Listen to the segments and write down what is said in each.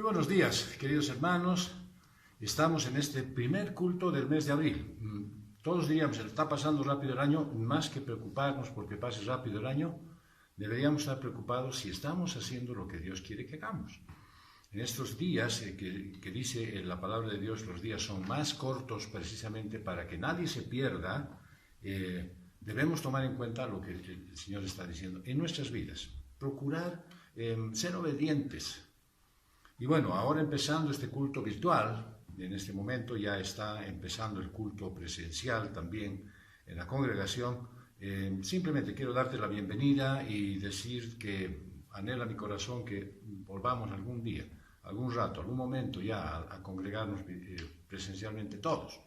buenos días, queridos hermanos. Estamos en este primer culto del mes de abril. Todos diríamos, está pasando rápido el año. Más que preocuparnos porque pase rápido el año, deberíamos estar preocupados si estamos haciendo lo que Dios quiere que hagamos. En estos días, que dice la palabra de Dios, los días son más cortos precisamente para que nadie se pierda. Debemos tomar en cuenta lo que el Señor está diciendo en nuestras vidas. Procurar ser obedientes. Y bueno, ahora empezando este culto virtual, en este momento ya está empezando el culto presencial también en la congregación. Simplemente quiero darte la bienvenida y decir que anhela mi corazón que volvamos algún día, algún rato, algún momento ya a congregarnos presencialmente todos.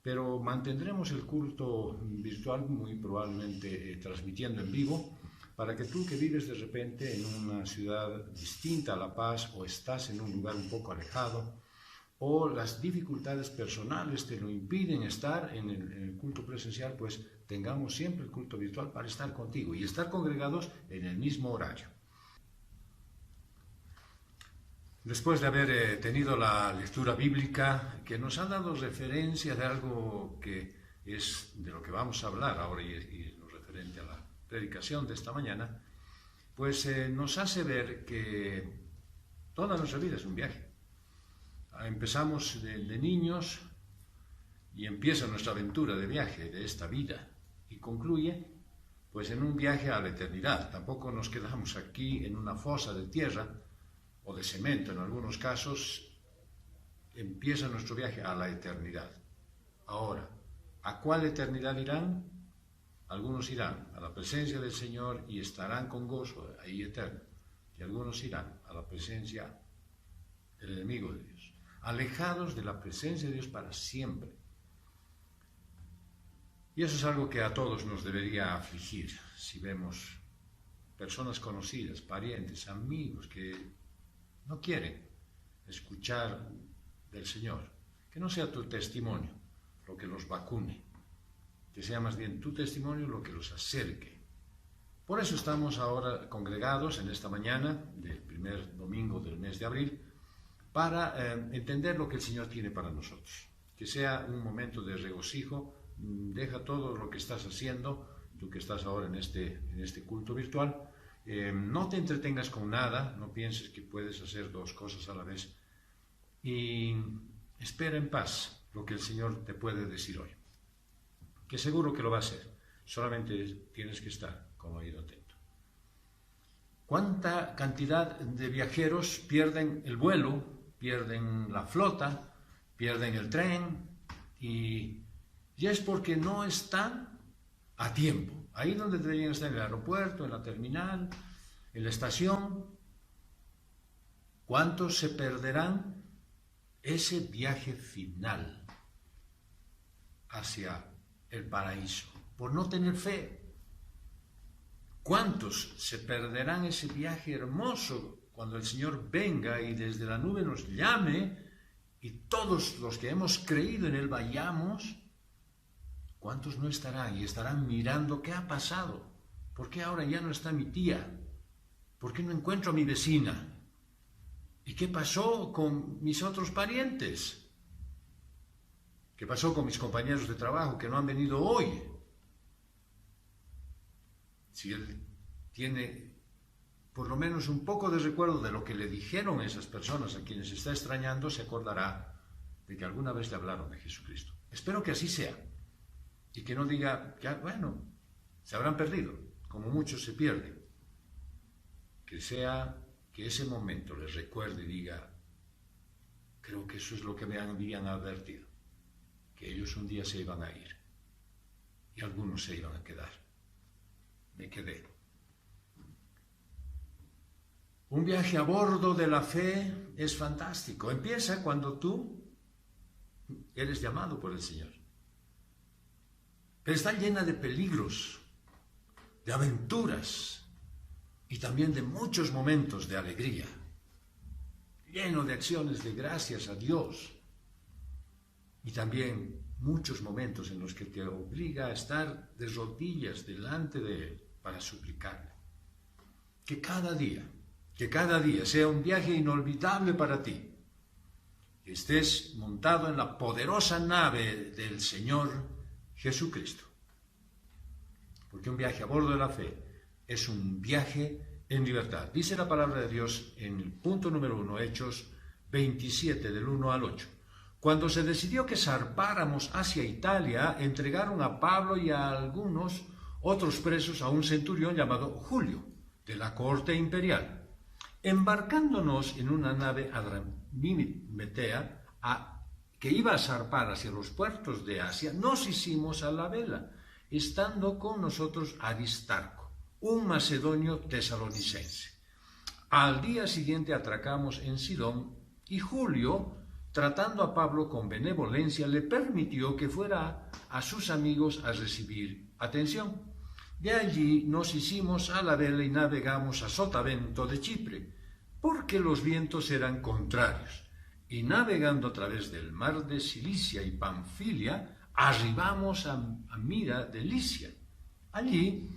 Pero mantendremos el culto virtual muy probablemente transmitiendo en vivo, para que tú que vives de repente en una ciudad distinta a La Paz o estás en un lugar un poco alejado o las dificultades personales te lo impiden estar en el culto presencial, pues tengamos siempre el culto virtual para estar contigo y estar congregados en el mismo horario. Después de haber tenido la lectura bíblica que nos ha dado referencia de algo que es de lo que vamos a hablar ahora y lo referente a la predicación de esta mañana, pues nos hace ver que toda nuestra vida es un viaje. Empezamos de niños y empieza nuestra aventura de viaje de esta vida y concluye pues en un viaje a la eternidad. Tampoco nos quedamos aquí en una fosa de tierra o de cemento en algunos casos. Empieza nuestro viaje a la eternidad. Ahora, ¿a cuál eternidad irán? Algunos irán a la presencia del Señor y estarán con gozo ahí eterno. Y algunos irán a la presencia del enemigo de Dios, alejados de la presencia de Dios para siempre. Y eso es algo que a todos nos debería afligir si vemos personas conocidas, parientes, amigos que no quieren escuchar del Señor. Que no sea tu testimonio lo que los vacune, que sea más bien tu testimonio lo que los acerque. Por eso estamos ahora congregados en esta mañana del primer domingo del mes de abril para entender lo que el Señor tiene para nosotros. Que sea un momento de regocijo. Deja todo lo que estás haciendo, tú que estás ahora en este culto virtual. No te entretengas con nada, no pienses que puedes hacer dos cosas a la vez. Y espera en paz lo que el Señor te puede decir hoy. Que seguro que lo va a hacer, solamente tienes que estar con oído atento. ¿Cuánta cantidad de viajeros pierden el vuelo, pierden la flota, pierden el tren? Y es porque no están a tiempo, ahí donde deberían estar, en el aeropuerto, en la terminal, en la estación. ¿Cuántos se perderán ese viaje final hacia el paraíso por no tener fe? ¿Cuántos se perderán ese viaje hermoso cuando el Señor venga y desde la nube nos llame y todos los que hemos creído en Él vayamos? ¿Cuántos no estarán y estarán mirando qué ha pasado? ¿Por qué ahora ya no está mi tía? ¿Por qué no encuentro a mi vecina? ¿Y qué pasó con mis otros parientes? ¿Qué pasó con mis compañeros de trabajo que no han venido hoy? Si él tiene por lo menos un poco de recuerdo de lo que le dijeron esas personas a quienes está extrañando, se acordará de que alguna vez le hablaron de Jesucristo. Espero que así sea. Y que no diga, ya, bueno, se habrán perdido, como muchos se pierden. Que sea que ese momento les recuerde y diga, creo que eso es lo que me habían advertido, que ellos un día se iban a ir y algunos se iban a quedar. Me quedé. Un viaje a bordo de la fe es fantástico. Empieza cuando tú eres llamado por el Señor. Pero está llena de peligros, de aventuras y también de muchos momentos de alegría, lleno de acciones de gracias a Dios y también muchos momentos en los que te obliga a estar de rodillas delante de Él para suplicarle. Que cada día que cada día sea un viaje inolvidable para ti, que estés montado en la poderosa nave del Señor Jesucristo. Porque un viaje a bordo de la fe es un viaje en libertad. Dice la palabra de Dios en el punto número 1, Hechos 27, del 1 al 8. Cuando se decidió que zarpáramos hacia Italia, entregaron a Pablo y a algunos otros presos a un centurión llamado Julio, de la corte imperial. Embarcándonos en una nave adramitea que iba a zarpar hacia los puertos de Asia, nos hicimos a la vela, estando con nosotros Aristarco, un macedonio tesalonicense. Al día siguiente atracamos en Sidón y Julio, tratando a Pablo con benevolencia, le permitió que fuera a sus amigos a recibir atención. De allí nos hicimos a la vela y navegamos a Sotavento de Chipre, porque los vientos eran contrarios, y navegando a través del mar de Cilicia y Panfilia, arribamos a Mira de Licia. Allí,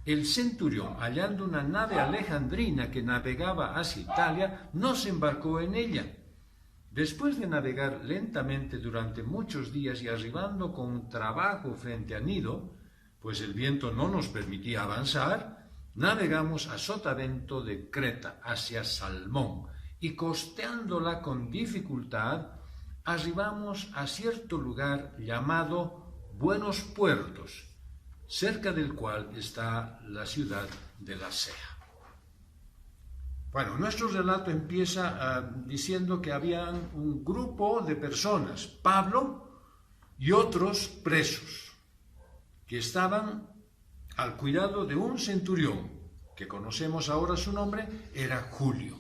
el centurión, hallando una nave alejandrina que navegaba hacia Italia, nos embarcó en ella. Después de navegar lentamente durante muchos días y arribando con trabajo frente a Nido, pues el viento no nos permitía avanzar, navegamos a Sotavento de Creta hacia Salmón y costeándola con dificultad, arribamos a cierto lugar llamado Buenos Puertos, cerca del cual está la ciudad de Lasea. Bueno, nuestro relato empieza diciendo que había un grupo de personas, Pablo y otros presos, que estaban al cuidado de un centurión, que conocemos ahora su nombre, era Julio.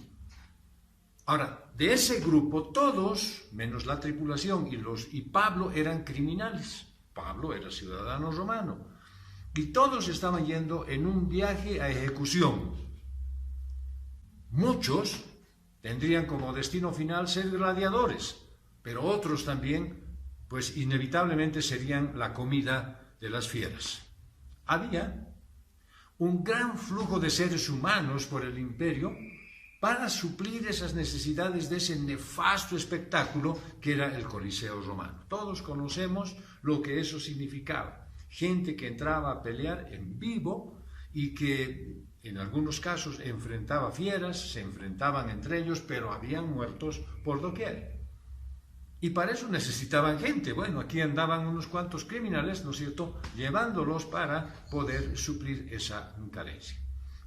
Ahora, de ese grupo, todos, menos la tripulación y Pablo, eran criminales. Pablo era ciudadano romano. Y todos estaban yendo en un viaje a ejecución. Muchos tendrían como destino final ser gladiadores, pero otros también, pues inevitablemente serían la comida de las fieras. Había un gran flujo de seres humanos por el imperio para suplir esas necesidades de ese nefasto espectáculo que era el Coliseo romano. Todos conocemos lo que eso significaba. Gente que entraba a pelear en vivo y que en algunos casos enfrentaba fieras, se enfrentaban entre ellos, pero habían muertos por doquier. Y para eso necesitaban gente. Bueno, aquí andaban unos cuantos criminales, ¿no es cierto?, llevándolos para poder suplir esa carencia.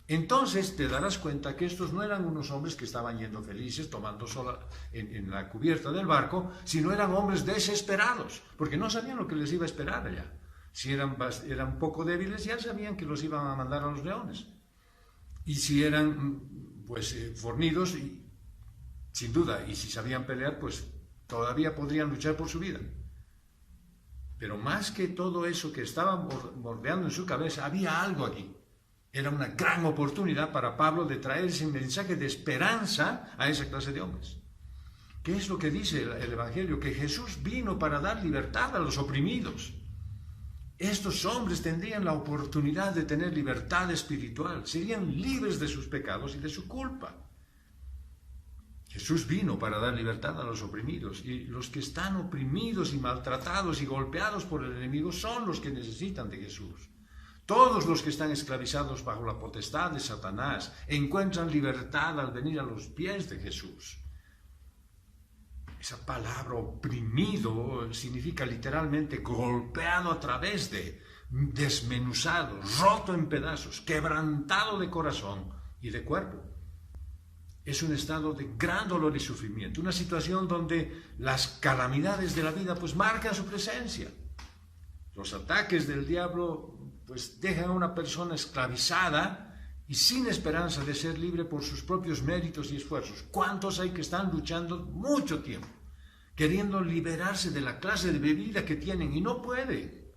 Entonces te darás cuenta que estos no eran unos hombres que estaban yendo felices, tomando sol en la cubierta del barco, sino eran hombres desesperados, porque no sabían lo que les iba a esperar allá. Si eran poco débiles, ya sabían que los iban a mandar a los leones. Y si eran, fornidos, sin duda, y si sabían pelear, pues todavía podrían luchar por su vida. Pero más que todo eso que estaba bordeando en su cabeza, había algo aquí. Era una gran oportunidad para Pablo de traer ese mensaje de esperanza a esa clase de hombres. ¿Qué es lo que dice el Evangelio? Que Jesús vino para dar libertad a los oprimidos. Estos hombres tendrían la oportunidad de tener libertad espiritual, serían libres de sus pecados y de su culpa. Jesús vino para dar libertad a los oprimidos, y los que están oprimidos y maltratados y golpeados por el enemigo son los que necesitan de Jesús. Todos los que están esclavizados bajo la potestad de Satanás encuentran libertad al venir a los pies de Jesús. Esa palabra oprimido significa literalmente golpeado a través de, desmenuzado, roto en pedazos, quebrantado de corazón y de cuerpo. Es un estado de gran dolor y sufrimiento, una situación donde las calamidades de la vida pues marcan su presencia. Los ataques del diablo pues dejan a una persona esclavizada y sin esperanza de ser libre por sus propios méritos y esfuerzos. ¿Cuántos hay que están luchando mucho tiempo, queriendo liberarse de la clase de vida que tienen y no pueden?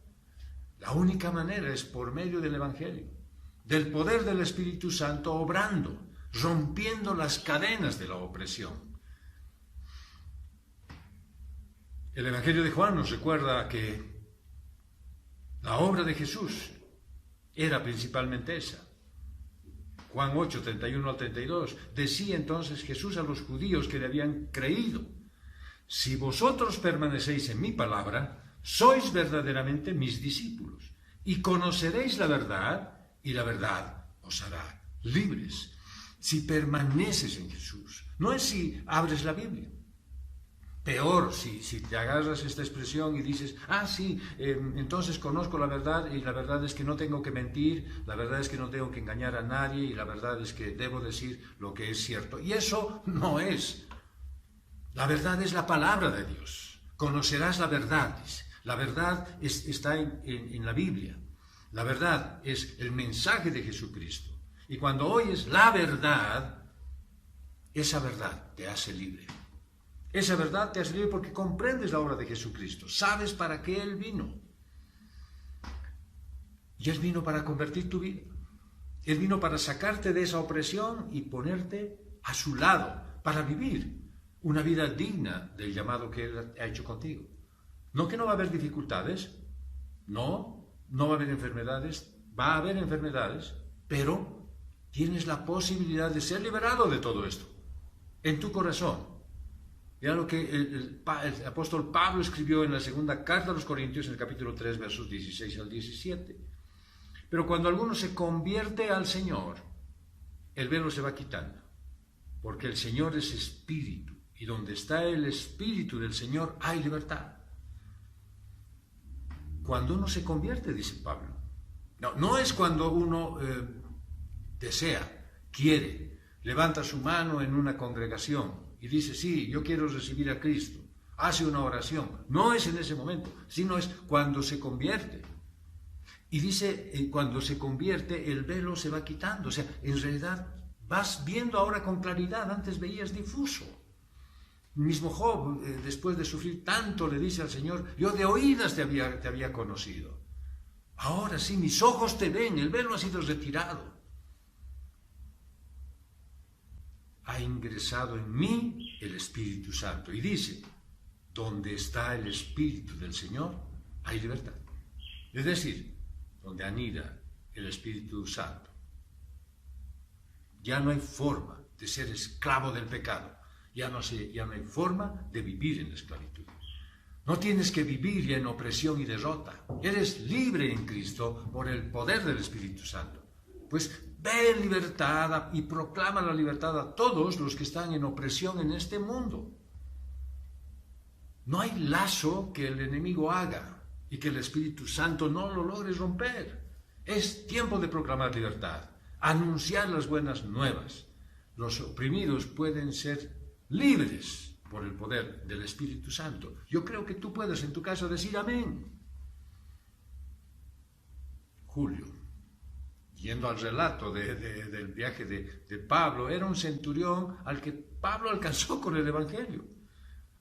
La única manera es por medio del Evangelio, del poder del Espíritu Santo obrando, rompiendo las cadenas de la opresión. El Evangelio de Juan nos recuerda que la obra de Jesús era principalmente esa. Juan 8, 31 al 32. Decía entonces Jesús a los judíos que le habían creído: si vosotros permanecéis en mi palabra, sois verdaderamente mis discípulos, y conoceréis la verdad, y la verdad os hará libres. Si permaneces en Jesús, no es si abres la Biblia. Peor si te agarras esta expresión y dices, sí, entonces conozco la verdad y la verdad es que no tengo que mentir, la verdad es que no tengo que engañar a nadie y la verdad es que debo decir lo que es cierto. Y eso no es. La verdad es la palabra de Dios. Conocerás la verdad. La verdad está en la Biblia. La verdad es el mensaje de Jesucristo. Y cuando oyes la verdad, esa verdad te hace libre. Esa verdad te hace libre porque comprendes la obra de Jesucristo. Sabes para qué Él vino. Y Él vino para convertir tu vida. Él vino para sacarte de esa opresión y ponerte a su lado, para vivir una vida digna del llamado que Él ha hecho contigo. No que no va a haber dificultades, no va a haber enfermedades, va a haber enfermedades, pero tienes la posibilidad de ser liberado de todo esto, en tu corazón. Mira lo que el apóstol Pablo escribió en la segunda carta a los Corintios, en el capítulo 3, versos 16 al 17. Pero cuando alguno se convierte al Señor, el velo se va quitando, porque el Señor es espíritu, y donde está el espíritu del Señor hay libertad. Cuando uno se convierte, dice Pablo, no es cuando uno desea, quiere, levanta su mano en una congregación y dice, sí, yo quiero recibir a Cristo, hace una oración. No es en ese momento, sino es cuando se convierte. Y dice, cuando se convierte, el velo se va quitando. O sea, en realidad vas viendo ahora con claridad, antes veías difuso. Mismo Job, después de sufrir tanto, le dice al Señor, yo de oídas te había conocido. Ahora sí, mis ojos te ven, el velo ha sido retirado. Ha ingresado en mí el Espíritu Santo. Y dice, donde está el Espíritu del Señor, hay libertad. Es decir, donde anida el Espíritu Santo, ya no hay forma de ser esclavo del pecado. Ya no hay forma de vivir en esclavitud. No tienes que vivir ya en opresión y derrota. Eres libre en Cristo por el poder del Espíritu Santo. Pues ve en libertad y proclama la libertad a todos los que están en opresión en este mundo. No hay lazo que el enemigo haga y que el Espíritu Santo no lo logre romper. Es tiempo de proclamar libertad, anunciar las buenas nuevas. Los oprimidos pueden ser libres por el poder del Espíritu Santo. Yo creo que tú puedes en tu casa decir amén. Julio, yendo al relato del viaje de Pablo, era un centurión al que Pablo alcanzó con el Evangelio.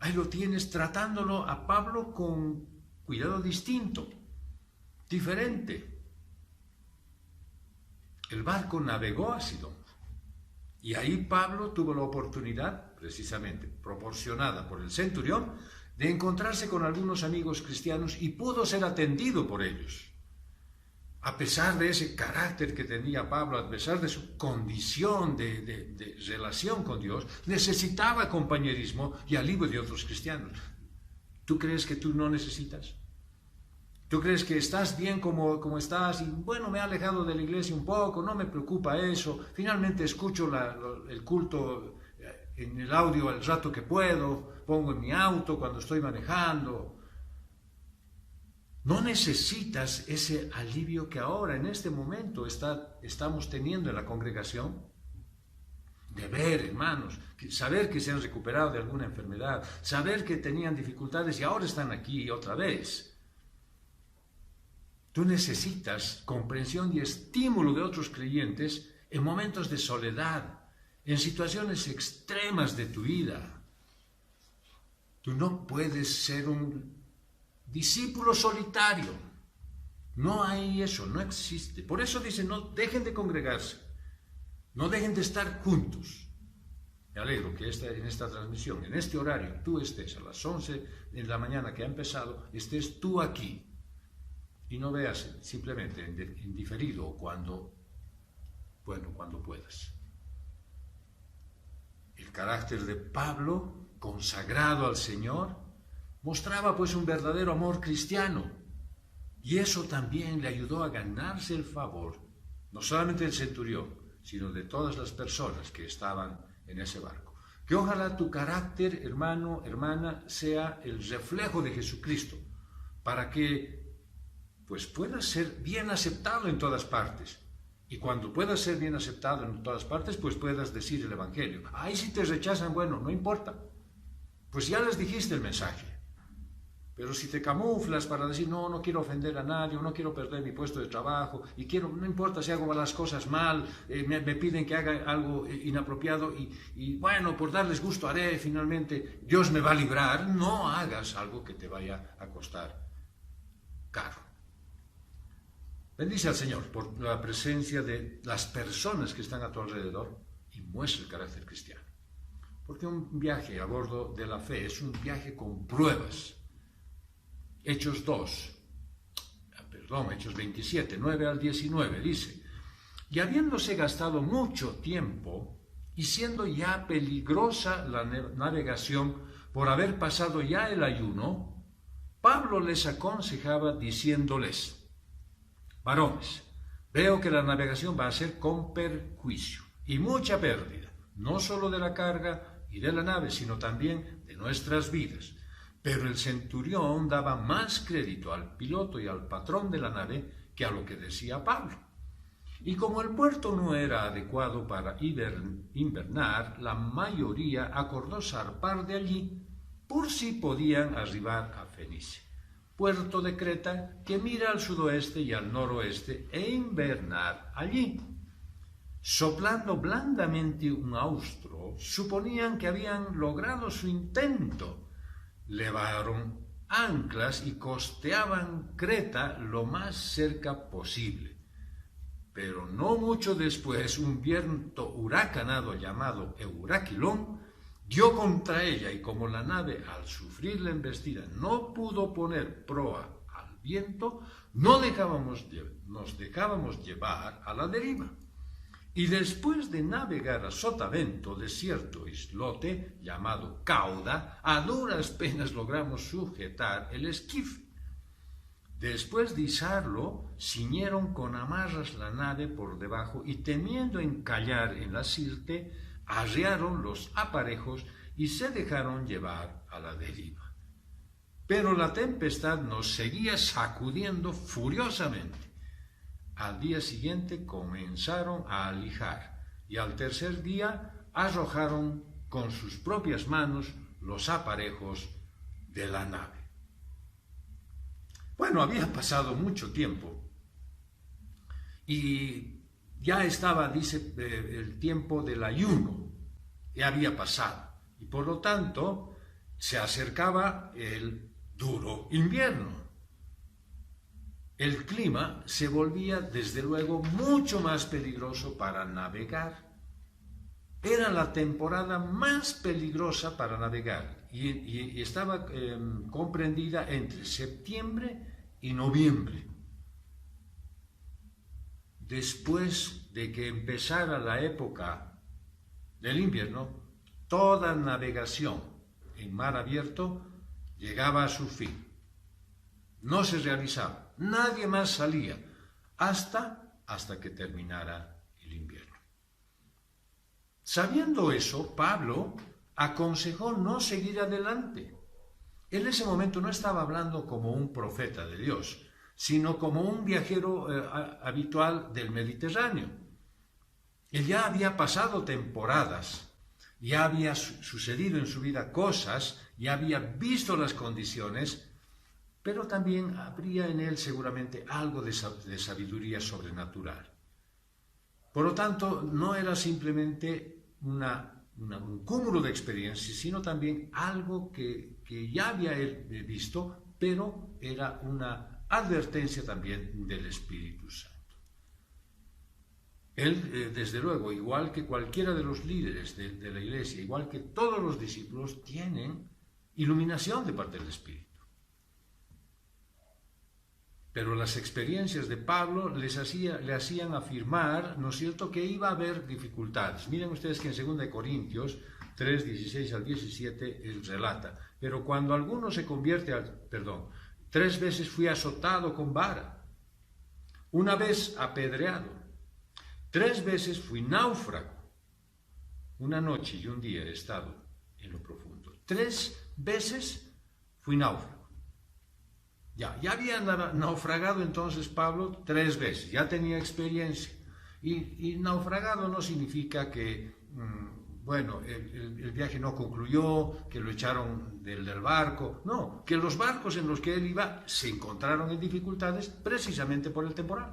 Ahí lo tienes tratándolo a Pablo con cuidado distinto, diferente. El barco navegó a Sidón. Y ahí Pablo tuvo la oportunidad, precisamente proporcionada por el centurión, de encontrarse con algunos amigos cristianos y pudo ser atendido por ellos. A pesar de ese carácter que tenía Pablo, a pesar de su condición de relación con Dios, necesitaba compañerismo y alivio de otros cristianos. ¿Tú crees que tú no necesitas? ¿Tú crees que estás bien como estás? Y bueno, me he alejado de la iglesia un poco, no me preocupa eso. Finalmente escucho el culto en el audio al rato que puedo, pongo en mi auto cuando estoy manejando. No necesitas ese alivio que ahora, en este momento, estamos teniendo en la congregación. De ver, hermanos, saber que se han recuperado de alguna enfermedad, saber que tenían dificultades y ahora están aquí otra vez. Tú necesitas comprensión y estímulo de otros creyentes en momentos de soledad, en situaciones extremas de tu vida. Tú no puedes ser un discípulo solitario. No hay eso, no existe. Por eso dice, no dejen de congregarse, no dejen de estar juntos. Me alegro que en esta transmisión, en este horario, tú estés a las 11 de la mañana que ha empezado, estés tú aquí. Y no veas simplemente en diferido cuando Bueno, cuando puedas. El carácter de Pablo, consagrado al Señor, mostraba pues un verdadero amor cristiano. Y eso también le ayudó a ganarse el favor, no solamente del centurión, sino de todas las personas que estaban en ese barco. Que ojalá tu carácter, hermano, hermana, sea el reflejo de Jesucristo, para que pues puedas ser bien aceptado en todas partes. Y cuando puedas ser bien aceptado en todas partes, pues puedas decir el Evangelio. Ahí si te rechazan, bueno, no importa. Pues ya les dijiste el mensaje. Pero si te camuflas para decir, no quiero ofender a nadie, no quiero perder mi puesto de trabajo, y no importa si hago las cosas mal, me piden que haga algo inapropiado, y bueno, por darles gusto haré, finalmente Dios me va a librar, no hagas algo que te vaya a costar caro. Bendice al Señor por la presencia de las personas que están a tu alrededor y muestra el carácter cristiano. Porque un viaje a bordo de la fe es un viaje con pruebas. Hechos 27, 9 al 19, dice: y habiéndose gastado mucho tiempo y siendo ya peligrosa la navegación por haber pasado ya el ayuno, Pablo les aconsejaba diciéndoles: varones, veo que la navegación va a ser con perjuicio y mucha pérdida, no solo de la carga y de la nave, sino también de nuestras vidas. Pero el centurión daba más crédito al piloto y al patrón de la nave que a lo que decía Pablo. Y como el puerto no era adecuado para invernar, la mayoría acordó zarpar de allí por si podían arribar a Fenice, puerto de Creta que mira al sudoeste y al noroeste, e invernar allí. Soplando blandamente un austro, suponían que habían logrado su intento. Levaron anclas y costeaban Creta lo más cerca posible. Pero no mucho después, un viento huracanado llamado Euraquilón dio contra ella, y como la nave, al sufrir la embestida, no pudo poner proa al viento, nos dejábamos llevar a la deriva. Y después de navegar a sotavento de cierto islote llamado Cauda, a duras penas logramos sujetar el esquife. Después de izarlo, ciñeron con amarras la nave por debajo y, temiendo encallar en la sirte, arriaron los aparejos y se dejaron llevar a la deriva. Pero la tempestad nos seguía sacudiendo furiosamente. Al día siguiente comenzaron a alijar y al tercer día arrojaron con sus propias manos los aparejos de la nave. Bueno, había pasado mucho tiempo y ya estaba, dice, el tiempo del ayuno, ya había pasado, y por lo tanto se acercaba el duro invierno. El clima se volvía, desde luego, mucho más peligroso para navegar. Era la temporada más peligrosa para navegar y estaba comprendida entre septiembre y noviembre. Después de que empezara la época del invierno, toda navegación en mar abierto llegaba a su fin. No se realizaba, nadie más salía hasta que terminara el invierno. Sabiendo eso, Pablo aconsejó no seguir adelante. En ese momento no estaba hablando como un profeta de Dios, sino como un viajero habitual del Mediterráneo. Él ya había pasado temporadas, ya había sucedido en su vida cosas, ya había visto las condiciones, pero también habría en él seguramente algo de sabiduría sobrenatural. Por lo tanto, no era simplemente un cúmulo de experiencias, sino también algo que ya había él visto, pero era una advertencia también del Espíritu Santo. Él, desde luego, igual que cualquiera de los líderes de la iglesia, igual que todos los discípulos, tienen iluminación de parte del Espíritu. Pero las experiencias de Pablo le hacían afirmar, ¿no es cierto?, que iba a haber dificultades. Miren ustedes que en 2 Corintios 3, 16 al 17, él relata, pero cuando alguno se convierte perdón, 3 veces fui azotado con vara, 1 vez apedreado, 3 veces fui náufrago, 1 noche y 1 día he estado en lo profundo. 3 veces fui náufrago. Ya había naufragado entonces Pablo 3 veces, ya tenía experiencia. Y naufragado no significa que, bueno, el viaje no concluyó, que lo echaron del barco. No, que los barcos en los que él iba se encontraron en dificultades precisamente por el temporal.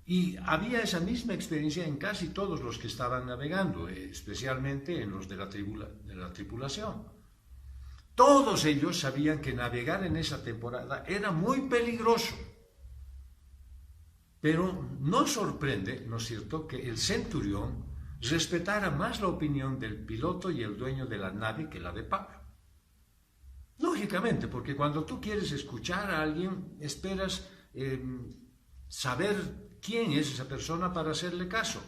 Y había esa misma experiencia en casi todos los que estaban navegando, especialmente en los de la tripulación. Todos ellos sabían que navegar en esa temporada era muy peligroso. Pero no sorprende, ¿no es cierto?, que el centurión respetara más la opinión del piloto y el dueño de la nave que la de Pablo. Lógicamente, porque cuando tú quieres escuchar a alguien, esperas saber quién es esa persona para hacerle caso.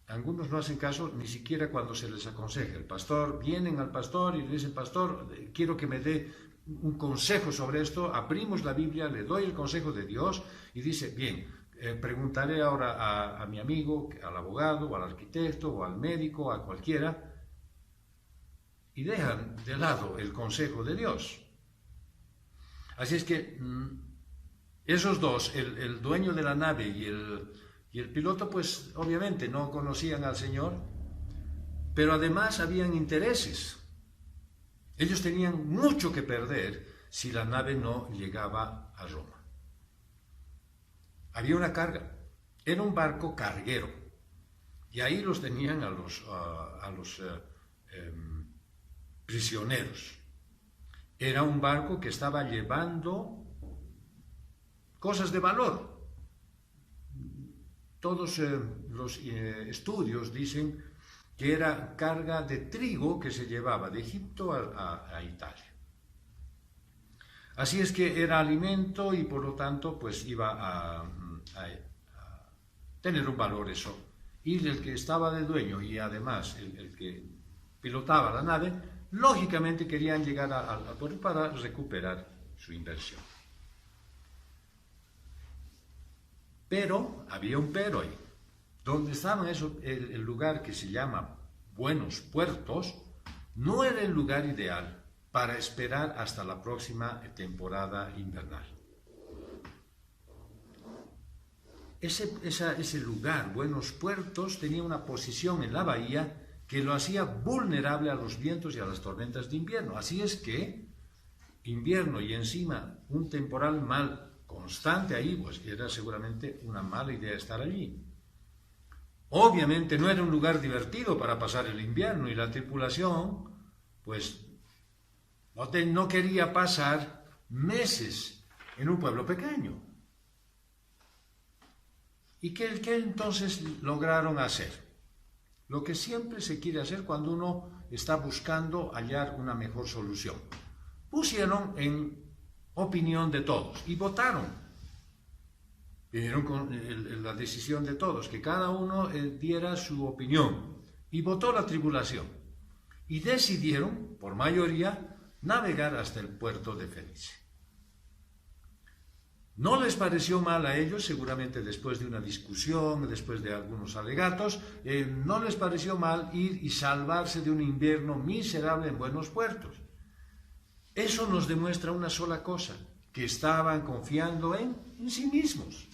Algunos no hacen caso ni siquiera cuando se les aconseja. El pastor, vienen al pastor y le dicen, pastor, quiero que me dé un consejo sobre esto. Abrimos la Biblia, le doy el consejo de Dios y dice, bien, preguntaré ahora a mi amigo, al abogado, o al arquitecto, o al médico, a cualquiera, y dejan de lado el consejo de Dios. Así es que esos dos, el dueño de la nave y el piloto, pues obviamente no conocían al Señor, pero además habían intereses. Ellos tenían mucho que perder si la nave no llegaba a Roma. Había una carga, era un barco carguero, y ahí los tenían a los prisioneros. Era un barco que estaba llevando cosas de valor. Todos los estudios dicen que era carga de trigo que se llevaba de Egipto a Italia. Así es que era alimento y por lo tanto pues iba a tener un valor eso. Y el que estaba de dueño y además el que pilotaba la nave, lógicamente querían llegar al puerto para recuperar su inversión. Pero había un pero ahí. Donde estaba el lugar que se llama Buenos Puertos, no era el lugar ideal para esperar hasta la próxima temporada invernal. Ese lugar, Buenos Puertos, tenía una posición en la bahía que lo hacía vulnerable a los vientos y a las tormentas de invierno. Así es que invierno y encima un temporal mal constante ahí, pues era seguramente una mala idea estar allí. Obviamente no era un lugar divertido para pasar el invierno y la tripulación, pues no quería pasar meses en un pueblo pequeño. ¿Y qué entonces lograron hacer? Lo que siempre se quiere hacer cuando uno está buscando hallar una mejor solución. Pusieron en opinión de todos y votaron. Vinieron con la decisión de todos, que cada uno diera su opinión, y votó la tripulación. Y decidieron, por mayoría, navegar hasta el puerto de Fenice. No les pareció mal a ellos, seguramente después de una discusión, después de algunos alegatos, no les pareció mal ir y salvarse de un invierno miserable en Buenos Puertos. Eso nos demuestra una sola cosa, que estaban confiando en sí mismos.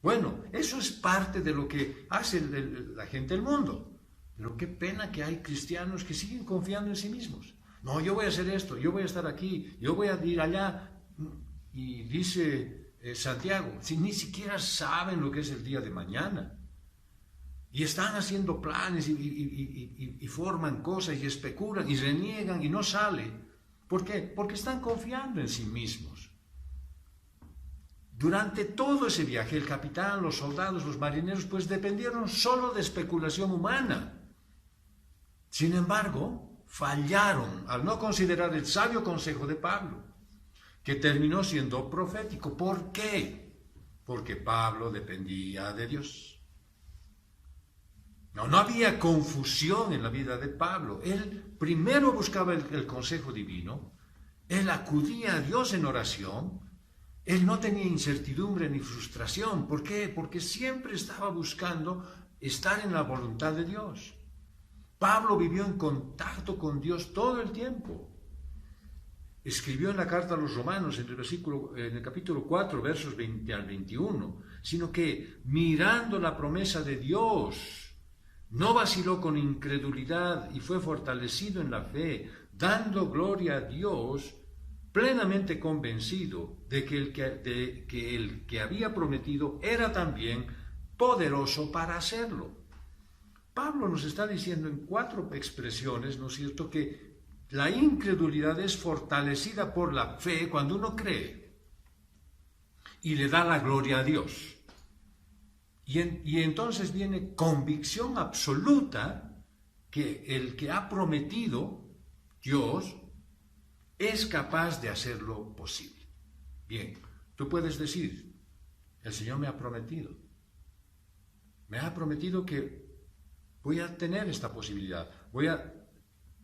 Bueno, eso es parte de lo que hace la gente del mundo. Pero qué pena que hay cristianos que siguen confiando en sí mismos. No, yo voy a hacer esto, yo voy a estar aquí, yo voy a ir allá. Y dice Santiago, si ni siquiera saben lo que es el día de mañana. Y están haciendo planes y forman cosas y especulan y reniegan y no sale. ¿Por qué? Porque están confiando en sí mismos. Durante todo ese viaje, el capitán, los soldados, los marineros, pues dependieron solo de especulación humana. Sin embargo, fallaron al no considerar el sabio consejo de Pablo. que terminó siendo profético. ¿Por qué? Porque Pablo dependía de Dios. No había confusión en la vida de Pablo. Él primero buscaba el consejo divino, él acudía a Dios en oración, él no tenía incertidumbre ni frustración. ¿Por qué? Porque siempre estaba buscando estar en la voluntad de Dios. Pablo vivió en contacto con Dios todo el tiempo. Escribió en la carta a los Romanos, en el capítulo 4, versos 20 al 21, sino que mirando la promesa de Dios, no vaciló con incredulidad y fue fortalecido en la fe, dando gloria a Dios, plenamente convencido de que el que había prometido era también poderoso para hacerlo. Pablo nos está diciendo en 4 expresiones, ¿no es cierto?, que la incredulidad es fortalecida por la fe cuando uno cree y le da la gloria a Dios. Y entonces viene convicción absoluta que el que ha prometido, Dios, es capaz de hacerlo posible. Bien, tú puedes decir, el Señor me ha prometido que voy a tener esta posibilidad, voy a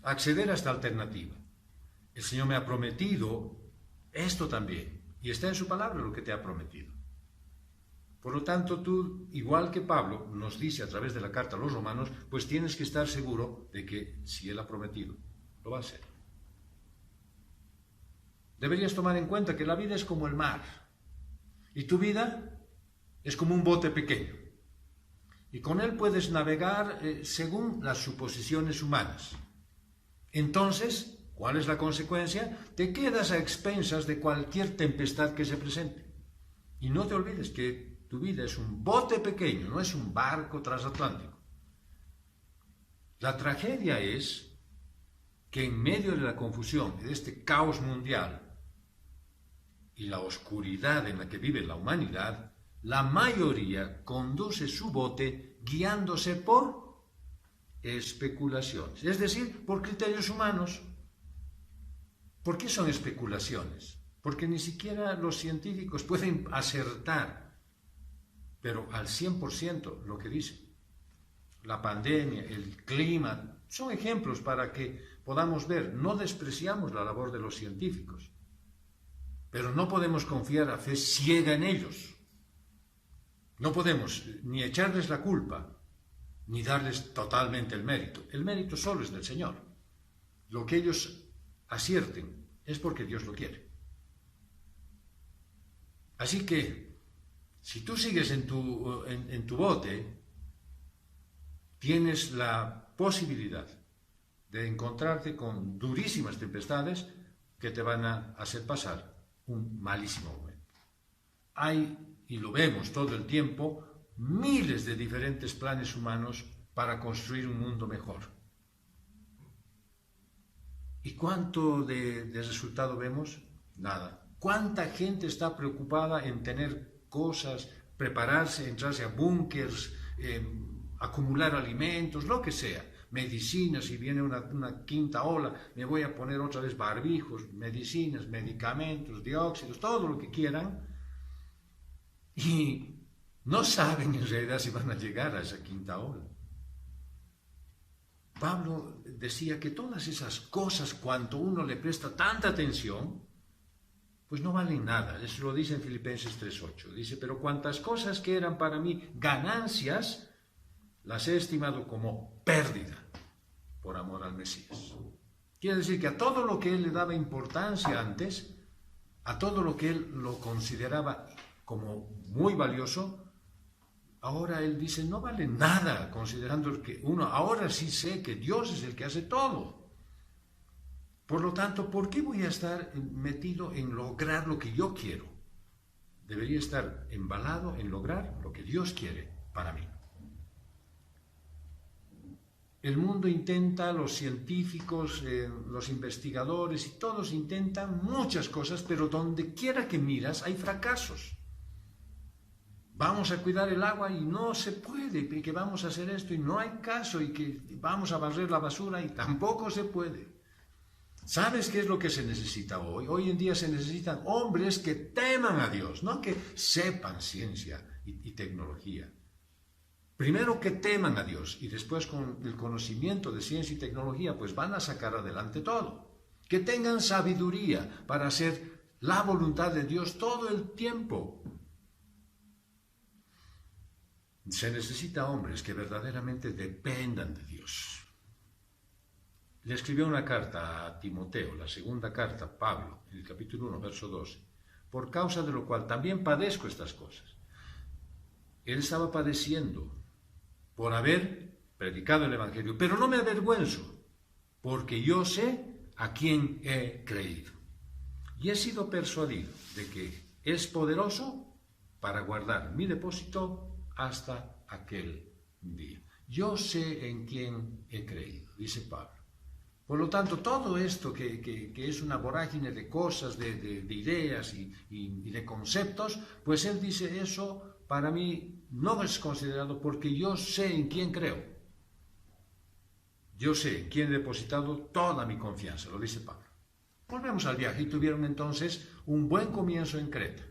acceder a esta alternativa. El Señor me ha prometido esto también, y está en su palabra lo que te ha prometido. Por lo tanto, tú, igual que Pablo nos dice a través de la carta a los Romanos, pues tienes que estar seguro de que si Él ha prometido, lo va a hacer. Deberías tomar en cuenta que la vida es como el mar, y tu vida es como un bote pequeño, y con él puedes navegar según las suposiciones humanas. Entonces, ¿cuál es la consecuencia? Te quedas a expensas de cualquier tempestad que se presente. Y no te olvides que tu vida es un bote pequeño, no es un barco transatlántico. La tragedia es que en medio de la confusión, de este caos mundial y la oscuridad en la que vive la humanidad, la mayoría conduce su bote guiándose por especulaciones, es decir, por criterios humanos. ¿Por qué son especulaciones? Porque ni siquiera los científicos pueden acertar, pero al 100% lo que dicen. La pandemia, el clima, son ejemplos para que podamos ver. No despreciamos la labor de los científicos, pero no podemos confiar a fe ciega en ellos. No podemos ni echarles la culpa, ni darles totalmente el mérito. El mérito solo es del Señor. Lo que ellos acierten es porque Dios lo quiere. Así que, si tú sigues en tu bote, tienes la posibilidad de encontrarte con durísimas tempestades que te van a hacer pasar un malísimo momento. Hay, y lo vemos todo el tiempo, miles de diferentes planes humanos para construir un mundo mejor. ¿Y cuánto de resultado vemos? Nada. ¿Cuánta gente está preocupada en tener cosas, prepararse, entrarse a búnkers, acumular alimentos, lo que sea, medicinas, si viene una quinta ola, me voy a poner otra vez barbijos, medicinas, medicamentos, dióxidos, todo lo que quieran, y no saben en realidad si van a llegar a esa quinta ola. Pablo decía que todas esas cosas, cuanto uno le presta tanta atención, pues no valen nada. Eso lo dice en Filipenses 3:8. Dice, pero cuantas cosas que eran para mí ganancias, las he estimado como pérdida por amor al Mesías. Quiere decir que a todo lo que él le daba importancia antes, a todo lo que él lo consideraba como muy valioso, ahora él dice, no vale nada, considerando que ahora sí sé que Dios es el que hace todo. Por lo tanto, ¿por qué voy a estar metido en lograr lo que yo quiero? Debería estar embalado en lograr lo que Dios quiere para mí. El mundo intenta, los científicos, los investigadores, y todos intentan muchas cosas, pero donde quiera que miras hay fracasos. Vamos a cuidar el agua y no se puede, y que vamos a hacer esto y no hay caso, y que vamos a barrer la basura y tampoco se puede. ¿Sabes qué es lo que se necesita hoy? Hoy en día se necesitan hombres que teman a Dios, no que sepan ciencia y tecnología. Primero que teman a Dios y después con el conocimiento de ciencia y tecnología pues van a sacar adelante todo. Que tengan sabiduría para hacer la voluntad de Dios todo el tiempo. Se necesita hombres que verdaderamente dependan de Dios. Le escribió una carta a Timoteo, la segunda carta, Pablo, en el capítulo 1, verso 12, por causa de lo cual también padezco estas cosas. Él estaba padeciendo por haber predicado el Evangelio, pero no me avergüenzo, porque yo sé a quién he creído. Y he sido persuadido de que es poderoso para guardar mi depósito hasta aquel día. Yo sé en quién he creído, dice Pablo. Por lo tanto, todo esto que es una vorágine de cosas, de ideas y de conceptos, pues él dice eso para mí no es considerado porque yo sé en quién creo. Yo sé en quién he depositado toda mi confianza, lo dice Pablo. Volvemos al viaje y tuvieron entonces un buen comienzo en Creta.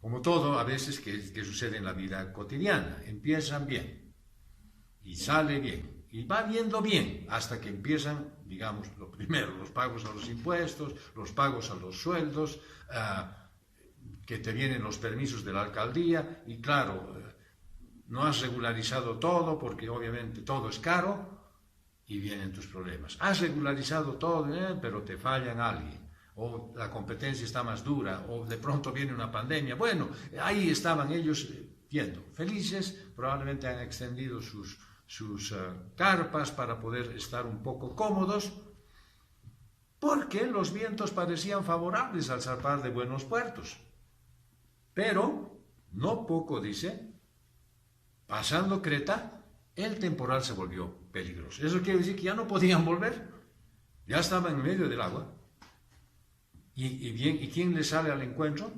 Como todo a veces que sucede en la vida cotidiana, empiezan bien y sale bien. Y va viendo bien hasta que empiezan, digamos, lo primero, los pagos a los impuestos, los pagos a los sueldos, que te vienen los permisos de la alcaldía y claro, no has regularizado todo porque obviamente todo es caro y vienen tus problemas. Has regularizado todo, pero te fallan alguien, o la competencia está más dura, o de pronto viene una pandemia. Bueno, ahí estaban ellos viendo, felices, probablemente han extendido sus carpas para poder estar un poco cómodos, porque los vientos parecían favorables al zarpar de buenos puertos. Pero, no poco dice, pasando Creta, el temporal se volvió peligroso. Eso quiere decir que ya no podían volver, ya estaban en medio del agua. ¿Y quién les sale al encuentro?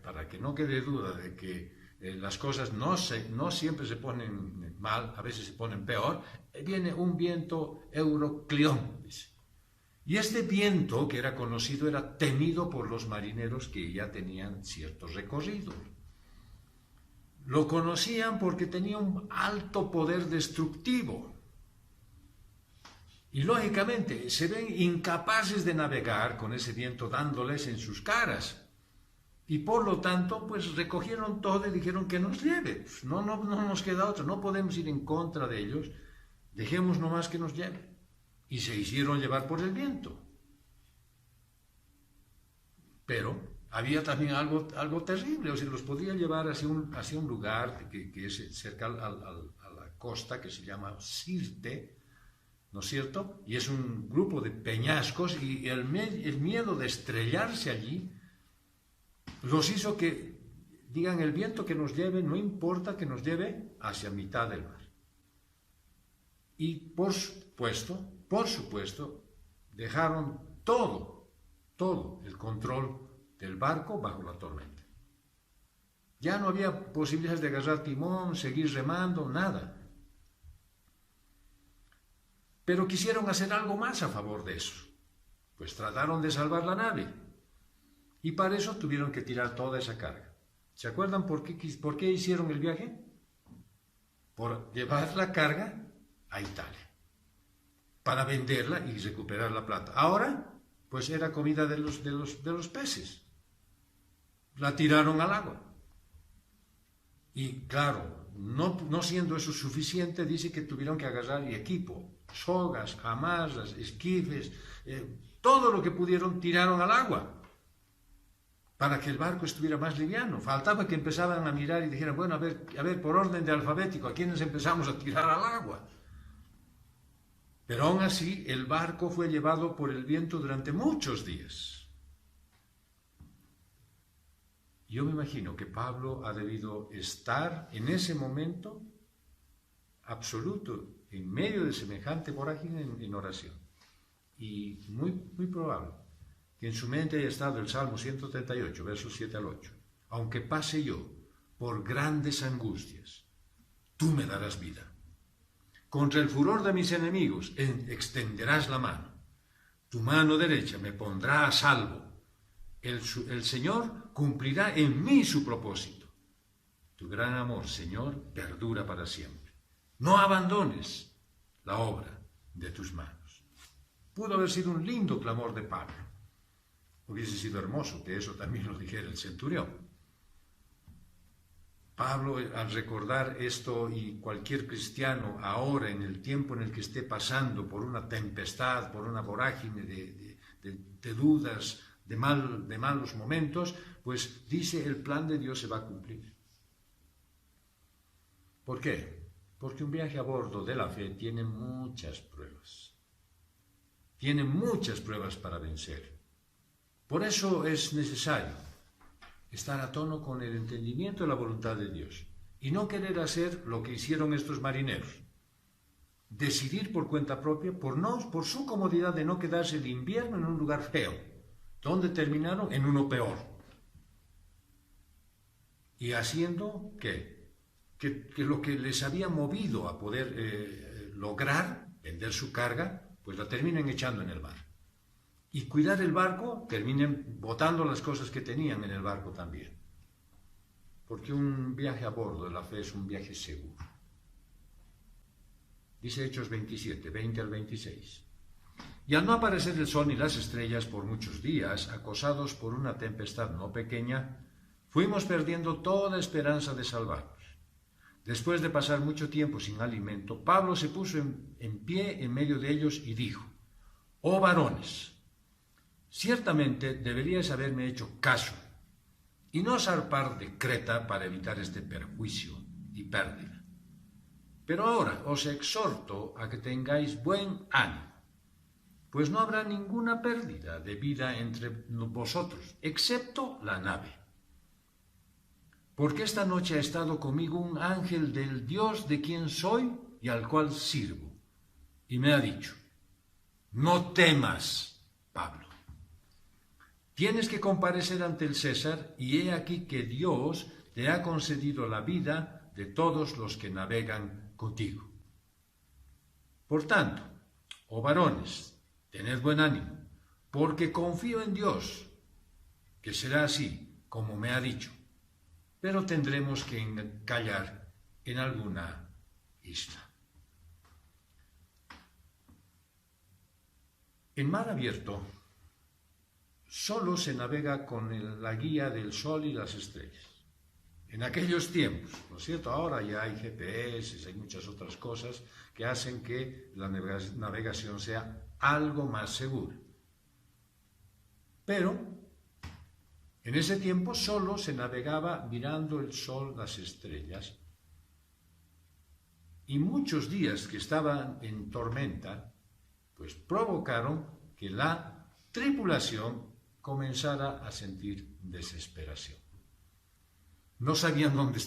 Para que no quede duda de que las cosas no siempre se ponen mal, a veces se ponen peor, viene un viento Euroclión, dice. Y este viento, que era conocido, era temido por los marineros que ya tenían cierto recorrido. Lo conocían porque tenía un alto poder destructivo. Y lógicamente se ven incapaces de navegar con ese viento dándoles en sus caras. Y por lo tanto, pues recogieron todo y dijeron que nos lleve. No nos queda otra, no podemos ir en contra de ellos, dejemos nomás que nos lleve. Y se hicieron llevar por el viento. Pero había también algo terrible, o sea, los podía llevar hacia un lugar que es cerca a la costa, que se llama Sirte, ¿no es cierto? Y es un grupo de peñascos, y el miedo de estrellarse allí los hizo que digan: el viento que nos lleve, no importa que nos lleve hacia mitad del mar. Y por supuesto, dejaron todo el control del barco bajo la tormenta. Ya no había posibilidades de agarrar timón, seguir remando, nada. Pero quisieron hacer algo más a favor de eso. Pues trataron de salvar la nave. Y para eso tuvieron que tirar toda esa carga. ¿Se acuerdan por qué hicieron el viaje? Por llevar la carga a Italia, para venderla y recuperar la plata. Ahora, pues era comida de los peces. La tiraron al agua. Y claro, no siendo eso suficiente, dice que tuvieron que agarrar equipo, sogas, amarras, esquifes, todo lo que pudieron tiraron al agua, para que el barco estuviera más liviano. Faltaba que empezaban a mirar y dijeran: bueno, a ver, por orden de alfabético, ¿a quiénes empezamos a tirar al agua? Pero aún así, el barco fue llevado por el viento durante muchos días. Yo me imagino que Pablo ha debido estar en ese momento absoluto, en medio de semejante vorágine, en oración. Y muy, muy probable que en su mente haya estado el Salmo 138, versos 7 al 8. Aunque pase yo por grandes angustias, tú me darás vida. Contra el furor de mis enemigos extenderás la mano. Tu mano derecha me pondrá a salvo. El Señor cumplirá en mí su propósito. Tu gran amor, Señor, perdura para siempre. No abandones la obra de tus manos. Pudo haber sido un lindo clamor de Pablo. Hubiese sido hermoso que eso también lo dijera el centurión. Pablo, al recordar esto, y cualquier cristiano ahora, en el tiempo en el que esté pasando por una tempestad, por una vorágine de dudas, de malos momentos, pues dice: el plan de Dios se va a cumplir. ¿Por qué? Porque un viaje a bordo de la fe tiene muchas pruebas. Tiene muchas pruebas para vencer. Por eso es necesario estar a tono con el entendimiento de la voluntad de Dios y no querer hacer lo que hicieron estos marineros. Decidir por cuenta propia, por su comodidad de no quedarse el invierno en un lugar feo, donde terminaron en uno peor. Y haciendo que lo que les había movido a poder lograr vender su carga, pues la terminen echando en el mar. Y cuidar el barco, terminen botando las cosas que tenían en el barco también. Porque un viaje a bordo de la fe es un viaje seguro. Dice Hechos 27, 20 al 26. Y al no aparecer el sol ni las estrellas por muchos días, acosados por una tempestad no pequeña, fuimos perdiendo toda esperanza de salvarnos. Después de pasar mucho tiempo sin alimento, Pablo se puso en pie en medio de ellos y dijo: «Oh varones, ciertamente deberíais haberme hecho caso y no zarpar de Creta para evitar este perjuicio y pérdida. Pero ahora os exhorto a que tengáis buen ánimo, pues no habrá ninguna pérdida de vida entre vosotros, excepto la nave. Porque esta noche ha estado conmigo un ángel del Dios de quien soy y al cual sirvo, y me ha dicho: no temas, Pablo. Tienes que comparecer ante el César, y he aquí que Dios te ha concedido la vida de todos los que navegan contigo. Por tanto, oh varones, tened buen ánimo, porque confío en Dios, que será así como me ha dicho, pero tendremos que encallar en alguna isla». En mar abierto solo se navega con la guía del sol y las estrellas. En aquellos tiempos, ¿no es cierto? Ahora ya hay GPS, hay muchas otras cosas que hacen que la navegación sea algo más segura. Pero en ese tiempo solo se navegaba mirando el sol, las estrellas, y muchos días que estaban en tormenta, pues provocaron que la tripulación comenzara a sentir desesperación. No sabían dónde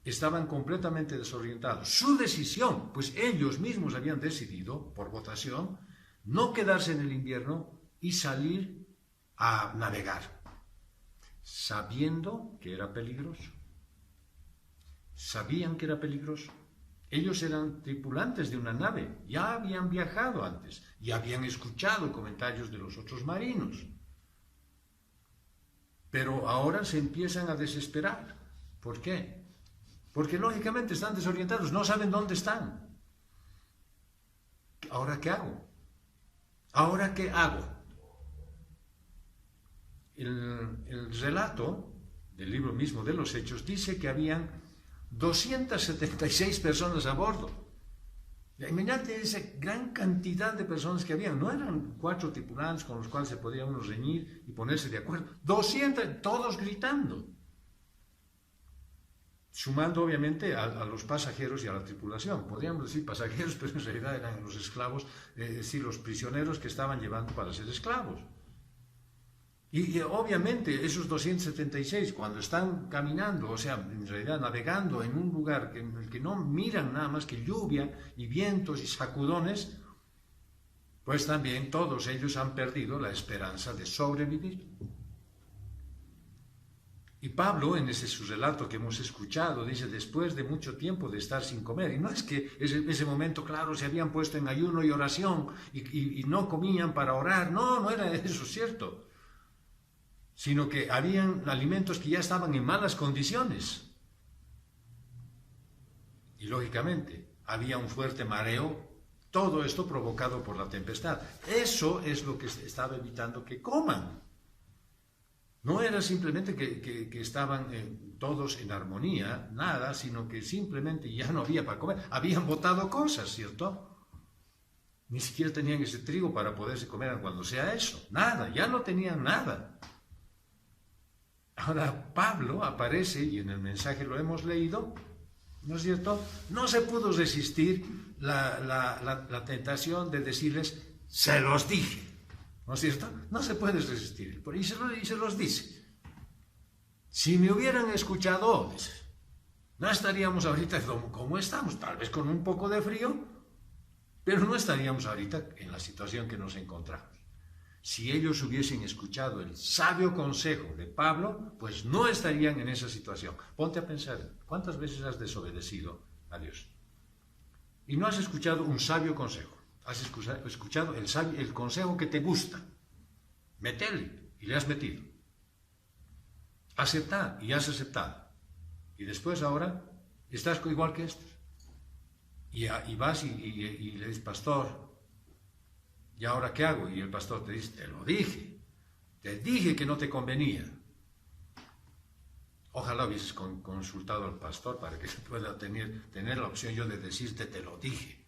estaban completamente desorientados. Su decisión, pues ellos mismos habían decidido, por votación, no quedarse en el invierno y salir a navegar, sabiendo que era peligroso. Sabían que era peligroso. Ellos eran tripulantes de una nave, ya habían viajado antes, y habían escuchado comentarios de los otros marinos. Pero ahora se empiezan a desesperar. ¿Por qué? Porque lógicamente están desorientados, no saben dónde están. ¿Ahora qué hago? ¿Ahora qué hago? El relato del libro mismo de los Hechos dice que habían 276 personas a bordo. Imagínate esa gran cantidad de personas que habían. No eran 4 tripulantes con los cuales se podía uno reñir y ponerse de acuerdo. 200, todos gritando. Sumando obviamente a los pasajeros y a la tripulación. Podríamos decir pasajeros, pero en realidad eran los esclavos, es decir, los prisioneros que estaban llevando para ser esclavos. Y obviamente esos 276, cuando están caminando, o sea, en realidad navegando en un lugar en el que no miran nada más que lluvia y vientos y sacudones, pues también todos ellos han perdido la esperanza de sobrevivir. Y Pablo, en ese su relato que hemos escuchado, dice, después de mucho tiempo de estar sin comer, y no es que ese momento, claro, se habían puesto en ayuno y oración y no comían para orar, no era eso cierto, sino que habían alimentos que ya estaban en malas condiciones. Y lógicamente, había un fuerte mareo, todo esto provocado por la tempestad. Eso es lo que estaba evitando que coman. No era simplemente que estaban todos en armonía, nada, sino que simplemente ya no había para comer. Habían botado cosas, ¿cierto? Ni siquiera tenían ese trigo para poderse comer cuando sea eso. Nada, ya no tenían nada. Ahora Pablo aparece, y en el mensaje lo hemos leído, ¿no es cierto? No se pudo resistir la tentación de decirles, se los dije. ¿No es cierto? No se puede resistir. Y se los dice. Si me hubieran escuchado, dice, no estaríamos ahorita como estamos, tal vez con un poco de frío, pero no estaríamos ahorita en la situación que nos encontramos. Si ellos hubiesen escuchado el sabio consejo de Pablo, pues no estarían en esa situación. Ponte a pensar, ¿cuántas veces has desobedecido a Dios? Y no has escuchado un sabio consejo. Has escuchado el consejo que te gusta. Metele, y le has metido. Acepta, y has aceptado. Y después ahora estás igual que estos. Y vas y le dices, pastor, ¿y ahora qué hago? Y el pastor te dice, te dije que no te convenía. Ojalá hubieses consultado al pastor para que pueda tener la opción yo de decirte, te lo dije.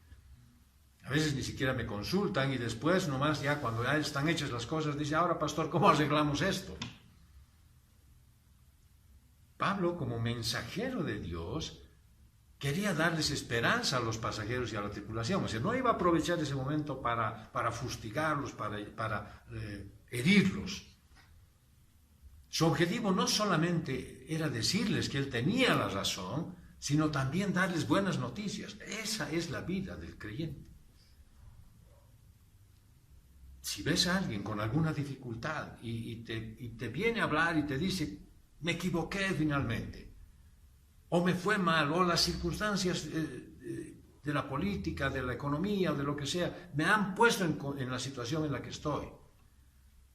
A veces ni siquiera me consultan y después nomás ya cuando ya están hechas las cosas, dice, ahora pastor, ¿cómo arreglamos esto? Pablo, como mensajero de Dios, quería darles esperanza a los pasajeros y a la tripulación. O sea, no iba a aprovechar ese momento para fustigarlos, para herirlos. Su objetivo no solamente era decirles que él tenía la razón, sino también darles buenas noticias. Esa es la vida del creyente. Si ves a alguien con alguna dificultad y te viene a hablar y te dice, me equivoqué finalmente, o me fue mal, o las circunstancias de la política, de la economía, o de lo que sea, me han puesto en la situación en la que estoy,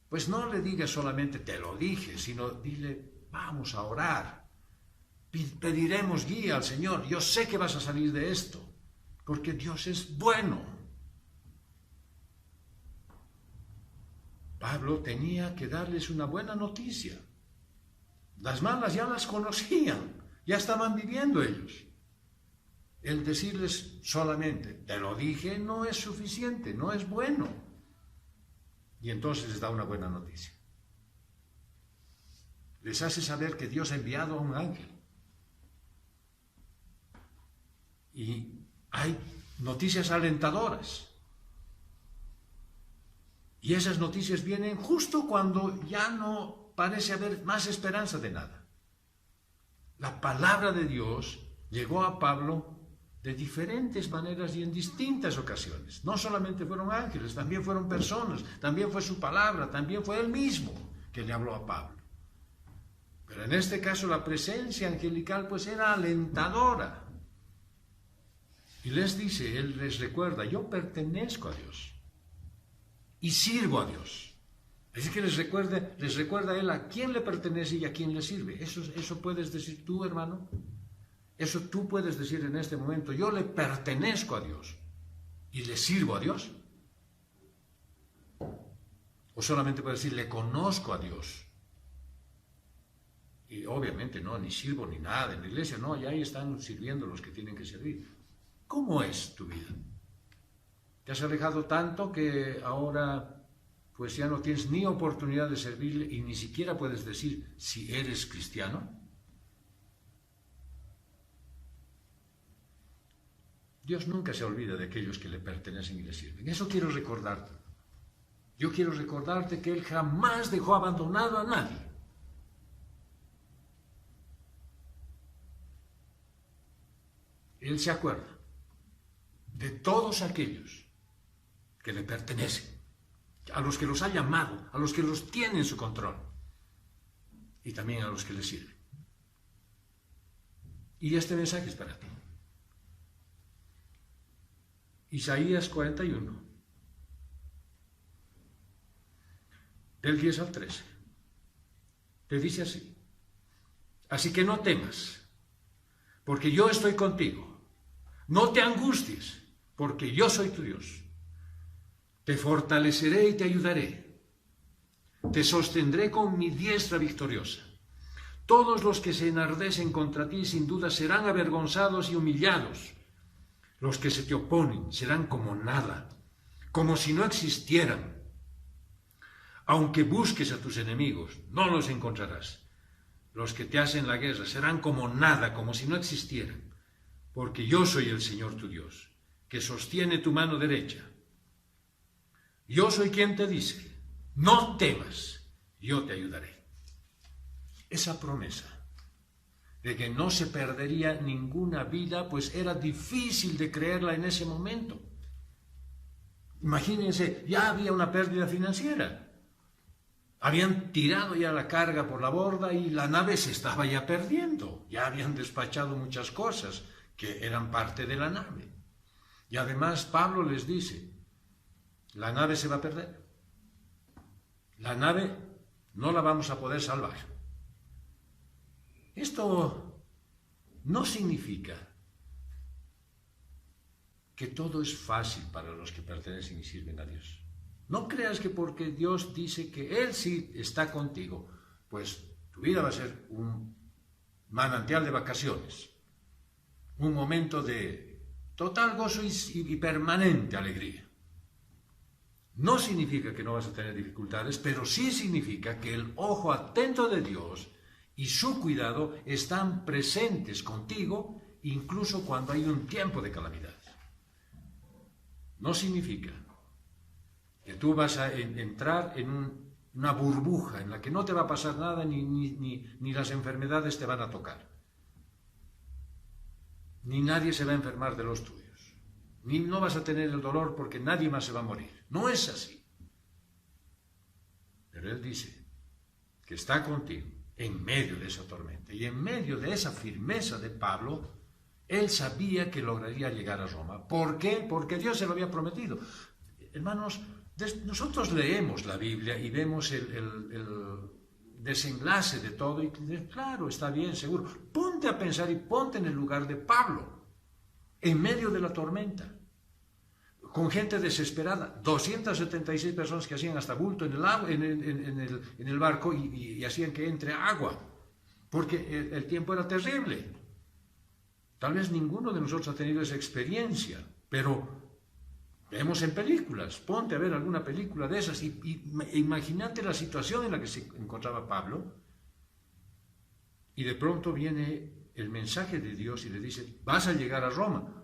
pues no le digas solamente te lo dije, sino dile, vamos a orar, pediremos guía al Señor, yo sé que vas a salir de esto, porque Dios es bueno. Pablo tenía que darles una buena noticia. Las malas ya las conocían, ya estaban viviendo ellos. El decirles solamente, te lo dije, no es suficiente, no es bueno. Y entonces les da una buena noticia. Les hace saber que Dios ha enviado a un ángel. Y hay noticias alentadoras. Y esas noticias vienen justo cuando ya no parece haber más esperanza de nada. La palabra de Dios llegó a Pablo de diferentes maneras y en distintas ocasiones. No solamente fueron ángeles, también fueron personas, también fue su palabra, también fue él mismo que le habló a Pablo. Pero en este caso la presencia angelical pues era alentadora. Y les dice, él les recuerda, yo pertenezco a Dios y sirvo a Dios. Así que les recuerda a él a quién le pertenece y a quién le sirve. Eso puedes decir tú, hermano. Eso tú puedes decir en este momento, yo le pertenezco a Dios y le sirvo a Dios. O solamente puedes decir, le conozco a Dios. Y obviamente no, ni sirvo ni nada en la iglesia, no, ya ahí están sirviendo los que tienen que servir. ¿Cómo es tu vida? ¿Te has alejado tanto que ahora pues ya no tienes ni oportunidad de servirle y ni siquiera puedes decir si eres cristiano? Dios nunca se olvida de aquellos que le pertenecen y le sirven. Eso quiero recordarte. Yo quiero recordarte que Él jamás dejó abandonado a nadie. Él se acuerda de todos aquellos que le pertenecen, a los que los ha llamado, a los que los tiene en su control y también a los que le sirven. Y este mensaje es para ti. Isaías 41, del 10 al 13. Te dice así: así que no temas, porque yo estoy contigo. No te angusties, porque yo soy tu Dios. Te fortaleceré y te ayudaré. Te sostendré con mi diestra victoriosa. Todos los que se enardecen contra ti sin duda serán avergonzados y humillados. Los que se te oponen serán como nada, como si no existieran. Aunque busques a tus enemigos, no los encontrarás. Los que te hacen la guerra serán como nada, como si no existieran. Porque yo soy el Señor tu Dios, que sostiene tu mano derecha. Yo soy quien te dice: no temas, yo te ayudaré. Esa promesa de que no se perdería ninguna vida, pues era difícil de creerla en ese momento. Imagínense, ya había una pérdida financiera. Habían tirado ya la carga por la borda y la nave se estaba ya perdiendo. Ya habían despachado muchas cosas que eran parte de la nave. Y además Pablo les dice: la nave se va a perder. La nave no la vamos a poder salvar. Esto no significa que todo es fácil para los que pertenecen y sirven a Dios. No creas que porque Dios dice que Él sí está contigo, pues tu vida va a ser un manantial de vacaciones, un momento de total gozo y permanente alegría. No significa que no vas a tener dificultades, pero sí significa que el ojo atento de Dios y su cuidado están presentes contigo, incluso cuando hay un tiempo de calamidad. No significa que tú vas a entrar en una burbuja en la que no te va a pasar nada, ni las enfermedades te van a tocar. Ni nadie se va a enfermar de los tuyos. Ni no vas a tener el dolor porque nadie más se va a morir. No es así. Pero Él dice que está contigo en medio de esa tormenta. Y en medio de esa firmeza de Pablo, él sabía que lograría llegar a Roma. ¿Por qué? Porque Dios se lo había prometido. Hermanos, nosotros leemos la Biblia y vemos el desenlace de todo y claro, está bien, seguro. Ponte a pensar y ponte en el lugar de Pablo, en medio de la tormenta, con gente desesperada, 276 personas que hacían hasta bulto en el, agua, en el barco y hacían que entre agua, porque el tiempo era terrible. Tal vez ninguno de nosotros ha tenido esa experiencia, pero vemos en películas. Ponte a ver alguna película de esas y imagínate la situación en la que se encontraba Pablo. Y de pronto viene el mensaje de Dios y le dice: vas a llegar a Roma.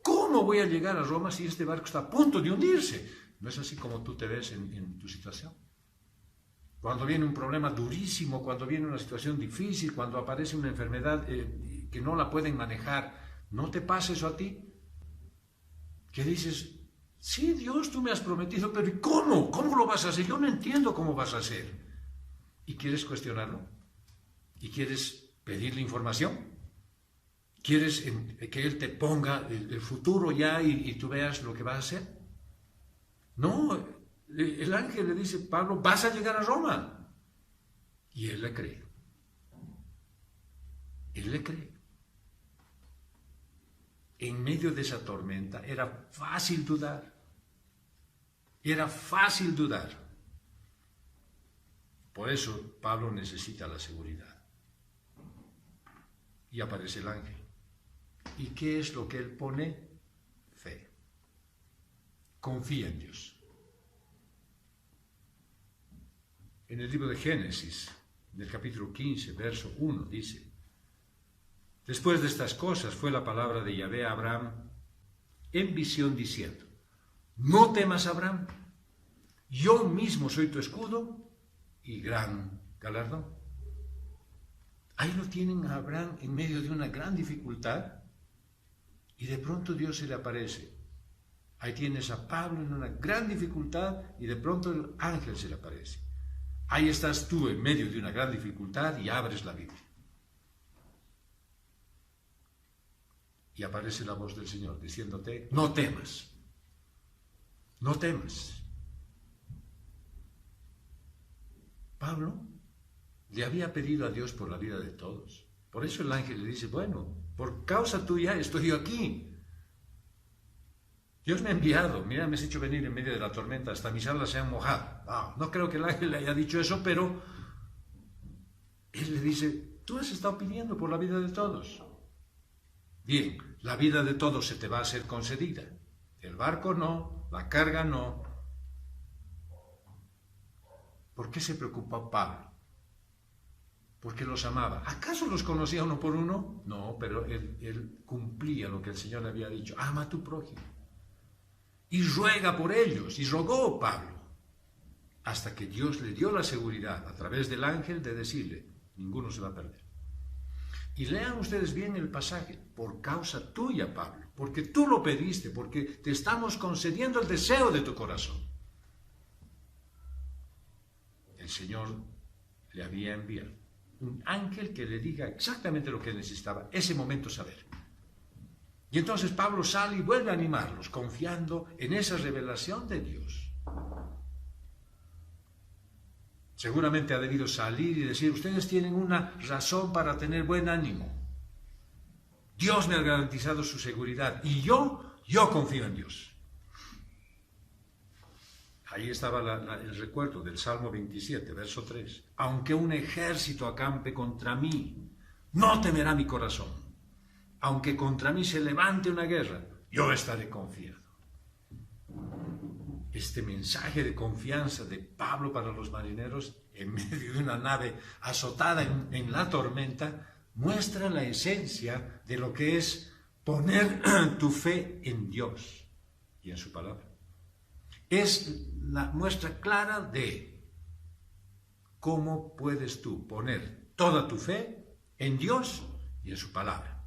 ¿Cómo voy a llegar a Roma si este barco está a punto de hundirse? ¿No es así como tú te ves en tu situación? Cuando viene un problema durísimo, cuando viene una situación difícil, cuando aparece una enfermedad que no la pueden manejar, ¿no te pasa eso a ti? Que dices: sí, Dios, tú me has prometido, pero ¿y cómo? ¿Cómo lo vas a hacer? Yo no entiendo cómo vas a hacer. ¿Y quieres cuestionarlo? ¿Y quieres pedirle información? ¿Quieres que Él te ponga el futuro ya y tú veas lo que vas a hacer? No, el ángel le dice: Pablo, vas a llegar a Roma. Y él le cree. Él le cree. En medio de esa tormenta era fácil dudar. Era fácil dudar. Por eso Pablo necesita la seguridad. Y aparece el ángel. ¿Y qué es lo que él pone? Fe. Confía en Dios. En el libro de Génesis, del capítulo 15, verso 1, dice: después de estas cosas fue la palabra de Yahvé a Abraham en visión diciendo: no temas, Abraham, yo mismo soy tu escudo y gran galardón. Ahí lo tienen a Abraham en medio de una gran dificultad y de pronto Dios se le aparece. Ahí tienes a Pablo en una gran dificultad y de pronto el ángel se le aparece. Ahí estás tú en medio de una gran dificultad y abres la Biblia. y aparece la voz del Señor diciéndote, no temas, no temas. Pablo le había pedido a Dios por la vida de todos. Por eso el ángel le dice, bueno, por causa tuya estoy yo aquí. Dios me ha enviado, mira, me has hecho venir en medio de la tormenta, hasta mis alas se han mojado. No creo que el ángel le haya dicho eso, pero él le dice, tú has estado pidiendo por la vida de todos. Bien, la vida de todos se te va a ser concedida. El barco no, la carga no. ¿Por qué se preocupó Pablo? Porque los amaba. ¿Acaso los conocía uno por uno? No, pero él cumplía lo que el Señor le había dicho. Ama a tu prójimo. Y ruega por ellos. Y rogó Pablo. Hasta que Dios le dio la seguridad a través del ángel de decirle, ninguno se va a perder. Y lean ustedes bien el pasaje. Por causa tuya, Pablo. Porque tú lo pediste. Porque te estamos concediendo el deseo de tu corazón. El Señor le había enviado un ángel que le diga exactamente lo que necesitaba, ese momento saber. Y entonces Pablo sale y vuelve a animarlos, confiando en esa revelación de Dios. Seguramente ha debido salir y decir, ustedes tienen una razón para tener buen ánimo. Dios me ha garantizado su seguridad y yo confío en Dios. Ahí estaba el recuerdo del Salmo 27, verso 3. Aunque un ejército acampe contra mí, no temerá mi corazón. Aunque contra mí se levante una guerra, yo estaré confiado. Este mensaje de confianza de Pablo para los marineros, en medio de una nave azotada en la tormenta, muestra la esencia de lo que es poner tu fe en Dios y en su palabra. Es la muestra clara de cómo puedes tú poner toda tu fe en Dios y en su palabra.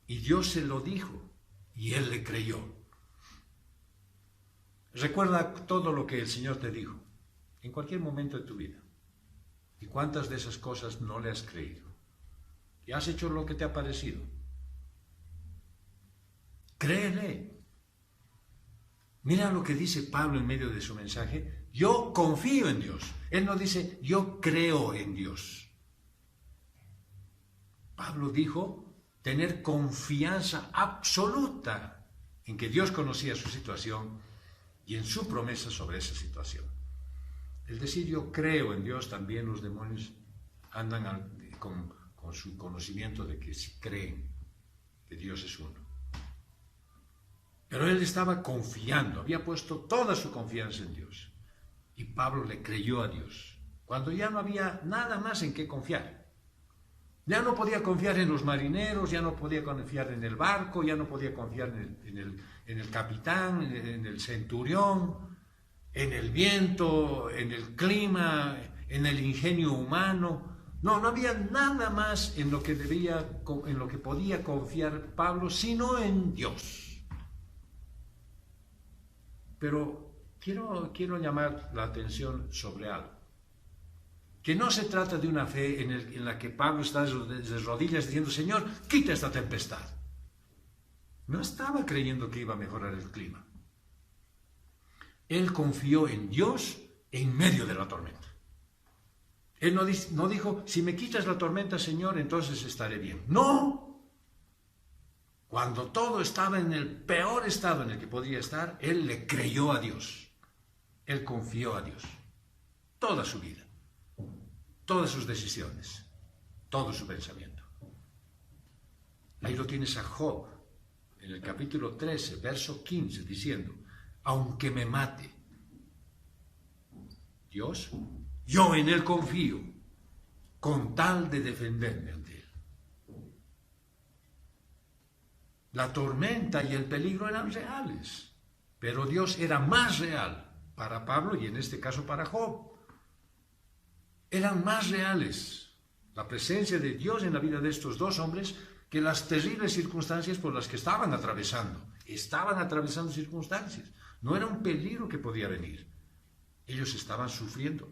Y Dios se lo dijo y él le creyó. Recuerda todo lo que el Señor te dijo en cualquier momento de tu vida. ¿Y cuántas de esas cosas no le has creído? ¿Y has hecho lo que te ha parecido? Créele. Mira lo que dice Pablo en medio de su mensaje. Yo confío en Dios. Él no dice, yo creo en Dios. Pablo dijo tener confianza absoluta en que Dios conocía su situación y en su promesa sobre esa situación. El decir yo creo en Dios, también los demonios andan con su conocimiento de que sí creen que Dios es uno. Pero él estaba confiando, había puesto toda su confianza en Dios. Y Pablo le creyó a Dios, cuando ya no había nada más en qué confiar. Ya no podía confiar en los marineros, ya no podía confiar en el barco, ya no podía confiar en el capitán, en el centurión, en el viento, en el clima, en el ingenio humano. No había nada más en lo que podía confiar Pablo, sino en Dios. Pero quiero llamar la atención sobre algo. Que no se trata de una fe en la que Pablo está de rodillas diciendo, Señor, quita esta tempestad. No estaba creyendo que iba a mejorar el clima. Él confió en Dios en medio de la tormenta. Él no dijo, si me quitas la tormenta, Señor, entonces estaré bien. No. Cuando todo estaba en el peor estado en el que podía estar, él le creyó a Dios. Él confió a Dios. Toda su vida. Todas sus decisiones. Todo su pensamiento. Ahí lo tienes a Job, en el capítulo 13, verso 15, diciendo, aunque me mate, Dios, yo en él confío, con tal de defenderme ante él. La tormenta y el peligro eran reales, pero Dios era más real para Pablo y en este caso para Job. Eran más reales la presencia de Dios en la vida de estos dos hombres que las terribles circunstancias por las que estaban atravesando. Estaban atravesando circunstancias. No era un peligro que podía venir. Ellos estaban sufriendo.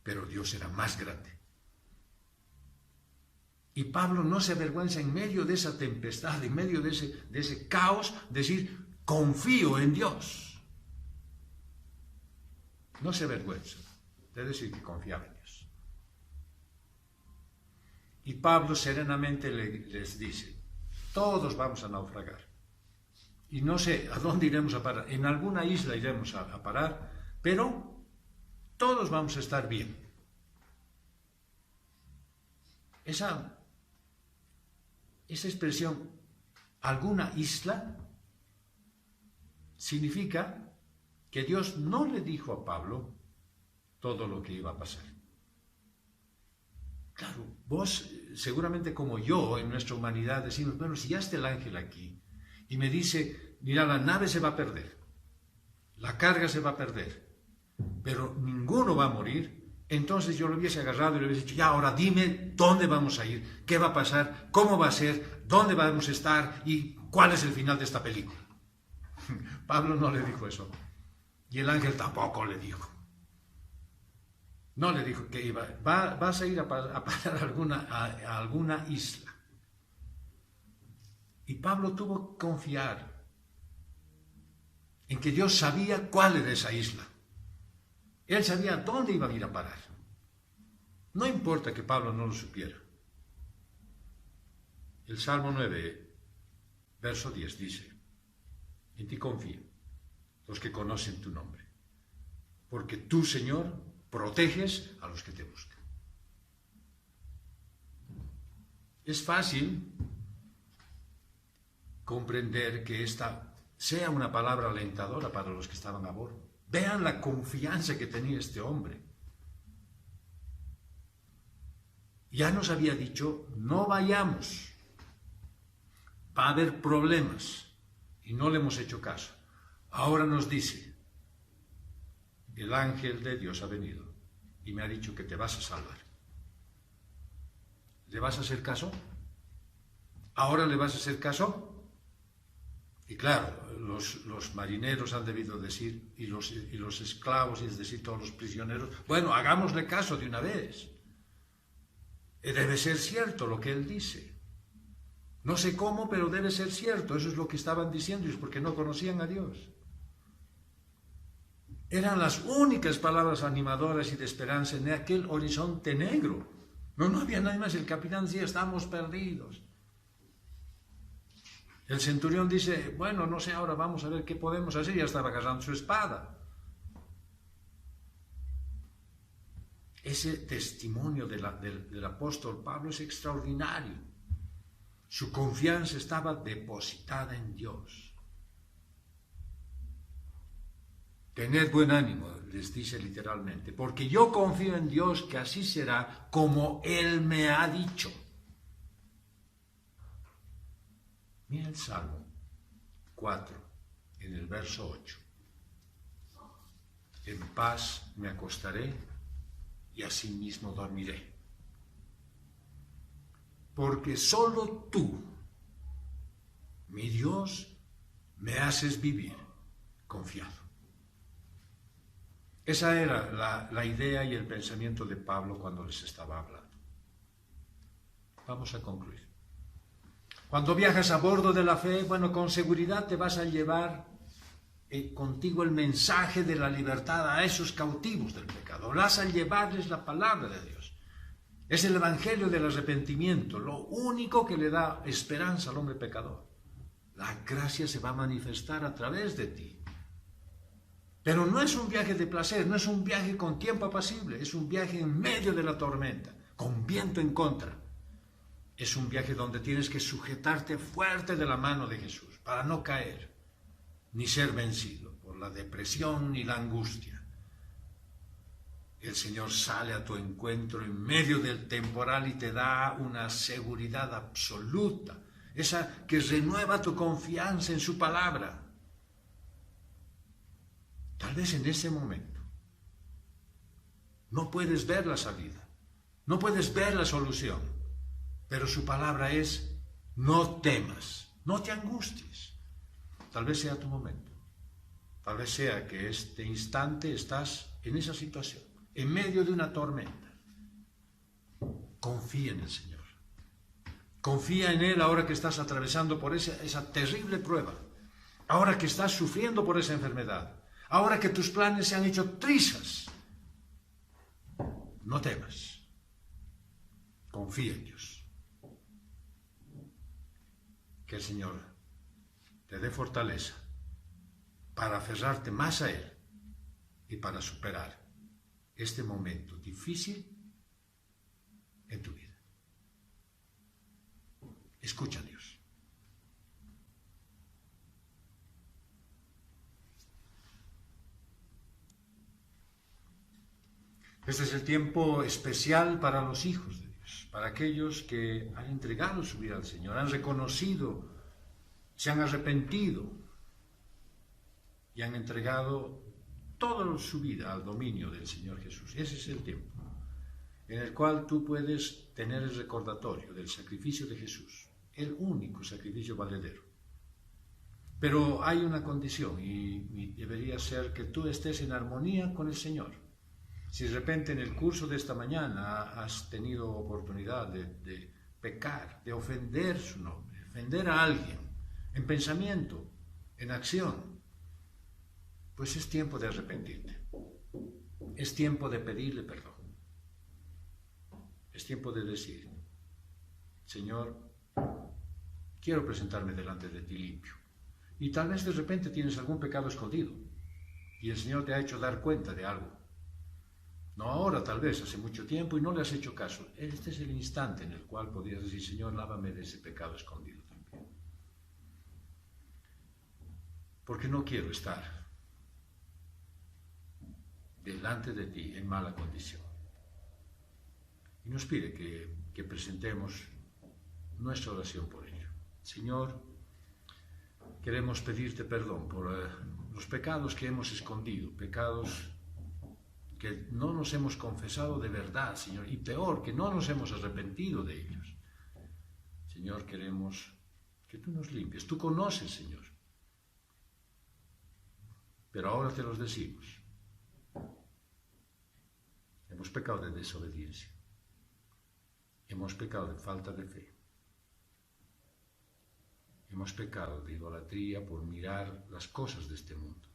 Pero Dios era más grande. Y Pablo no se avergüenza en medio de esa tempestad, en medio de ese caos, decir, confío en Dios. No se avergüenza de decir que confiaba en Dios. Y Pablo serenamente les dice, todos vamos a naufragar. Y no sé a dónde iremos a parar. En alguna isla iremos a parar, pero todos vamos a estar bien. Esa expresión, alguna isla, significa que Dios no le dijo a Pablo todo lo que iba a pasar. Claro, vos seguramente como yo en nuestra humanidad decimos, bueno, si ya está el ángel aquí y me dice, mira, la nave se va a perder, la carga se va a perder, pero ninguno va a morir, entonces yo lo hubiese agarrado y le hubiese dicho, ya, ahora dime dónde vamos a ir, qué va a pasar, cómo va a ser, dónde vamos a estar y cuál es el final de esta película. Pablo no le dijo eso. Y el ángel tampoco le dijo. No le dijo que vas a ir a parar a alguna isla. Y Pablo tuvo que confiar en que Dios sabía cuál era esa isla. Él sabía dónde iba a ir a parar. No importa que Pablo no lo supiera. El Salmo 9, verso 10 dice, en ti confío los que conocen tu nombre, porque tú, Señor, proteges a los que te buscan. Es fácil comprender que esta sea una palabra alentadora para los que estaban a bordo. Vean la confianza que tenía este hombre. Ya nos había dicho, no vayamos, va a haber problemas, y no le hemos hecho caso. Ahora nos dice, el ángel de Dios ha venido y me ha dicho que te vas a salvar. ¿Le vas a hacer caso? ¿Ahora le vas a hacer caso? Y claro, los marineros han debido decir, y los esclavos, es decir, todos los prisioneros, bueno, hagámosle caso de una vez. Debe ser cierto lo que él dice. No sé cómo, pero debe ser cierto. Eso es lo que estaban diciendo ellos, porque no conocían a Dios. Eran las únicas palabras animadoras y de esperanza en aquel horizonte negro. No había nada más. El capitán decía, estamos perdidos. El centurión dice, bueno, no sé, ahora vamos a ver qué podemos hacer. Ya estaba agarrando su espada. Ese testimonio del apóstol Pablo es extraordinario. Su confianza estaba depositada en Dios. Tened buen ánimo, les dice literalmente, porque yo confío en Dios que así será como Él me ha dicho. Mira el Salmo 4, en el verso 8. En paz me acostaré y asimismo dormiré. Porque solo tú, mi Dios, me haces vivir confiado. Esa era la idea y el pensamiento de Pablo cuando les estaba hablando. Vamos a concluir. Cuando viajas a bordo de la fe, bueno, con seguridad te vas a llevar contigo el mensaje de la libertad a esos cautivos del pecado. Vas a llevarles la palabra de Dios. Es el evangelio del arrepentimiento, lo único que le da esperanza al hombre pecador. La gracia se va a manifestar a través de ti. Pero no es un viaje de placer, no es un viaje con tiempo apacible, es un viaje en medio de la tormenta, con viento en contra. Es un viaje donde tienes que sujetarte fuerte de la mano de Jesús para no caer, ni ser vencido por la depresión ni la angustia. El Señor sale a tu encuentro en medio del temporal y te da una seguridad absoluta, esa que renueva tu confianza en su palabra. Tal vez en ese momento no puedes ver la salida, no puedes ver la solución, pero su palabra es, no temas, no te angusties. Tal vez sea tu momento, tal vez sea que este instante estás en esa situación, en medio de una tormenta. Confía en el Señor, Confía en Él ahora que estás atravesando por esa terrible prueba, ahora que estás sufriendo por esa enfermedad, ahora que tus planes se han hecho trizas. No temas, confía en Dios. Que el Señor te dé fortaleza para aferrarte más a Él y para superar este momento difícil en tu vida. Escucha a Dios. Este es el tiempo especial para los hijos de Dios, para aquellos que han entregado su vida al Señor, han reconocido, se han arrepentido y han entregado toda su vida al dominio del Señor Jesús. Ese es el tiempo en el cual tú puedes tener el recordatorio del sacrificio de Jesús, el único sacrificio valedero. Pero hay una condición y debería ser que tú estés en armonía con el Señor. Si de repente en el curso de esta mañana has tenido oportunidad de pecar, de ofender su nombre, ofender a alguien, en pensamiento, en acción, pues es tiempo de arrepentirte. Es tiempo de pedirle perdón. Es tiempo de decir, Señor, quiero presentarme delante de ti limpio. Y tal vez de repente tienes algún pecado escondido y el Señor te ha hecho dar cuenta de algo. No ahora, tal vez, hace mucho tiempo y no le has hecho caso. Este es el instante en el cual podrías decir, Señor, lávame de ese pecado escondido también. Porque no quiero estar delante de ti en mala condición. Y nos pide que presentemos nuestra oración por ello. Señor, queremos pedirte perdón por los pecados que hemos escondido, pecados que no nos hemos confesado de verdad, Señor, y peor, que no nos hemos arrepentido de ellos. Señor, queremos que tú nos limpies. Tú conoces, Señor. Pero ahora te los decimos. Hemos pecado de desobediencia. Hemos pecado de falta de fe. Hemos pecado de idolatría por mirar las cosas de este mundo.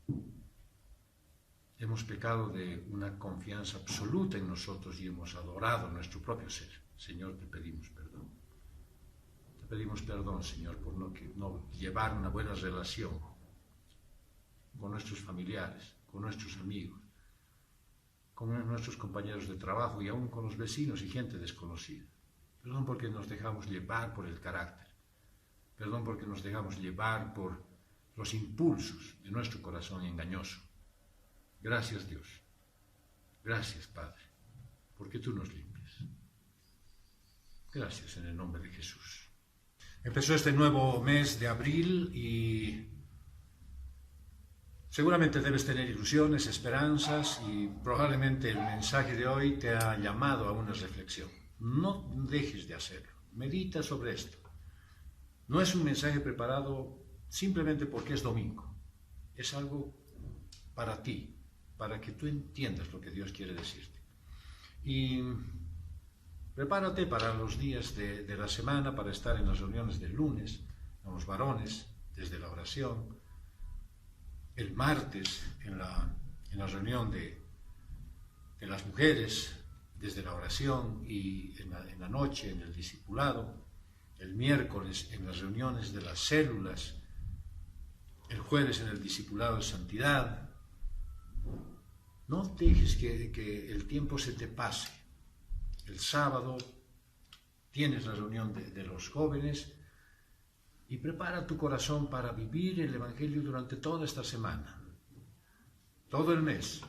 Hemos pecado de una confianza absoluta en nosotros y hemos adorado nuestro propio ser. Señor, te pedimos perdón. Te pedimos perdón, Señor, por no llevar una buena relación con nuestros familiares, con nuestros amigos, con nuestros compañeros de trabajo y aún con los vecinos y gente desconocida. Perdón porque nos dejamos llevar por el carácter. Perdón porque nos dejamos llevar por los impulsos de nuestro corazón engañoso. Gracias, Dios. Gracias, Padre, porque tú nos limpias. Gracias en el nombre de Jesús. Empezó este nuevo mes de abril y seguramente debes tener ilusiones, esperanzas y probablemente el mensaje de hoy te ha llamado a una reflexión. No dejes de hacerlo. Medita sobre esto. No es un mensaje preparado simplemente porque es domingo. Es algo para ti, para que tú entiendas lo que Dios quiere decirte. Y prepárate para los días de la semana, para estar en las reuniones del lunes, con los varones, desde la oración. El martes, en la reunión de las mujeres, desde la oración y en la noche, en el discipulado. El miércoles, en las reuniones de las células. El jueves, en el discipulado de santidad. No dejes que el tiempo se te pase. El sábado tienes la reunión de los jóvenes y prepara tu corazón para vivir el Evangelio durante toda esta semana, todo el mes.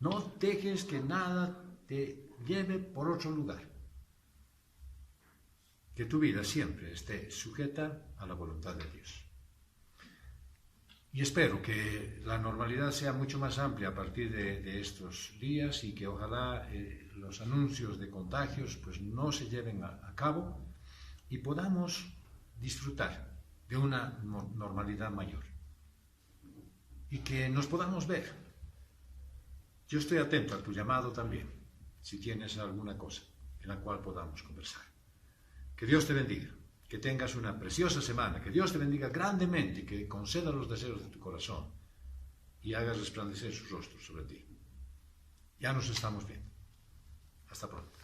No dejes que nada te lleve por otro lugar. Que tu vida siempre esté sujeta a la voluntad de Dios. Y espero que la normalidad sea mucho más amplia a partir de estos días y que ojalá los anuncios de contagios pues no se lleven a cabo y podamos disfrutar de una normalidad mayor. Y que nos podamos ver. Yo estoy atento a tu llamado también, si tienes alguna cosa en la cual podamos conversar. Que Dios te bendiga, que tengas una preciosa semana, que Dios te bendiga grandemente y que conceda los deseos de tu corazón y hagas resplandecer su rostro sobre ti. Ya nos estamos viendo. Hasta pronto.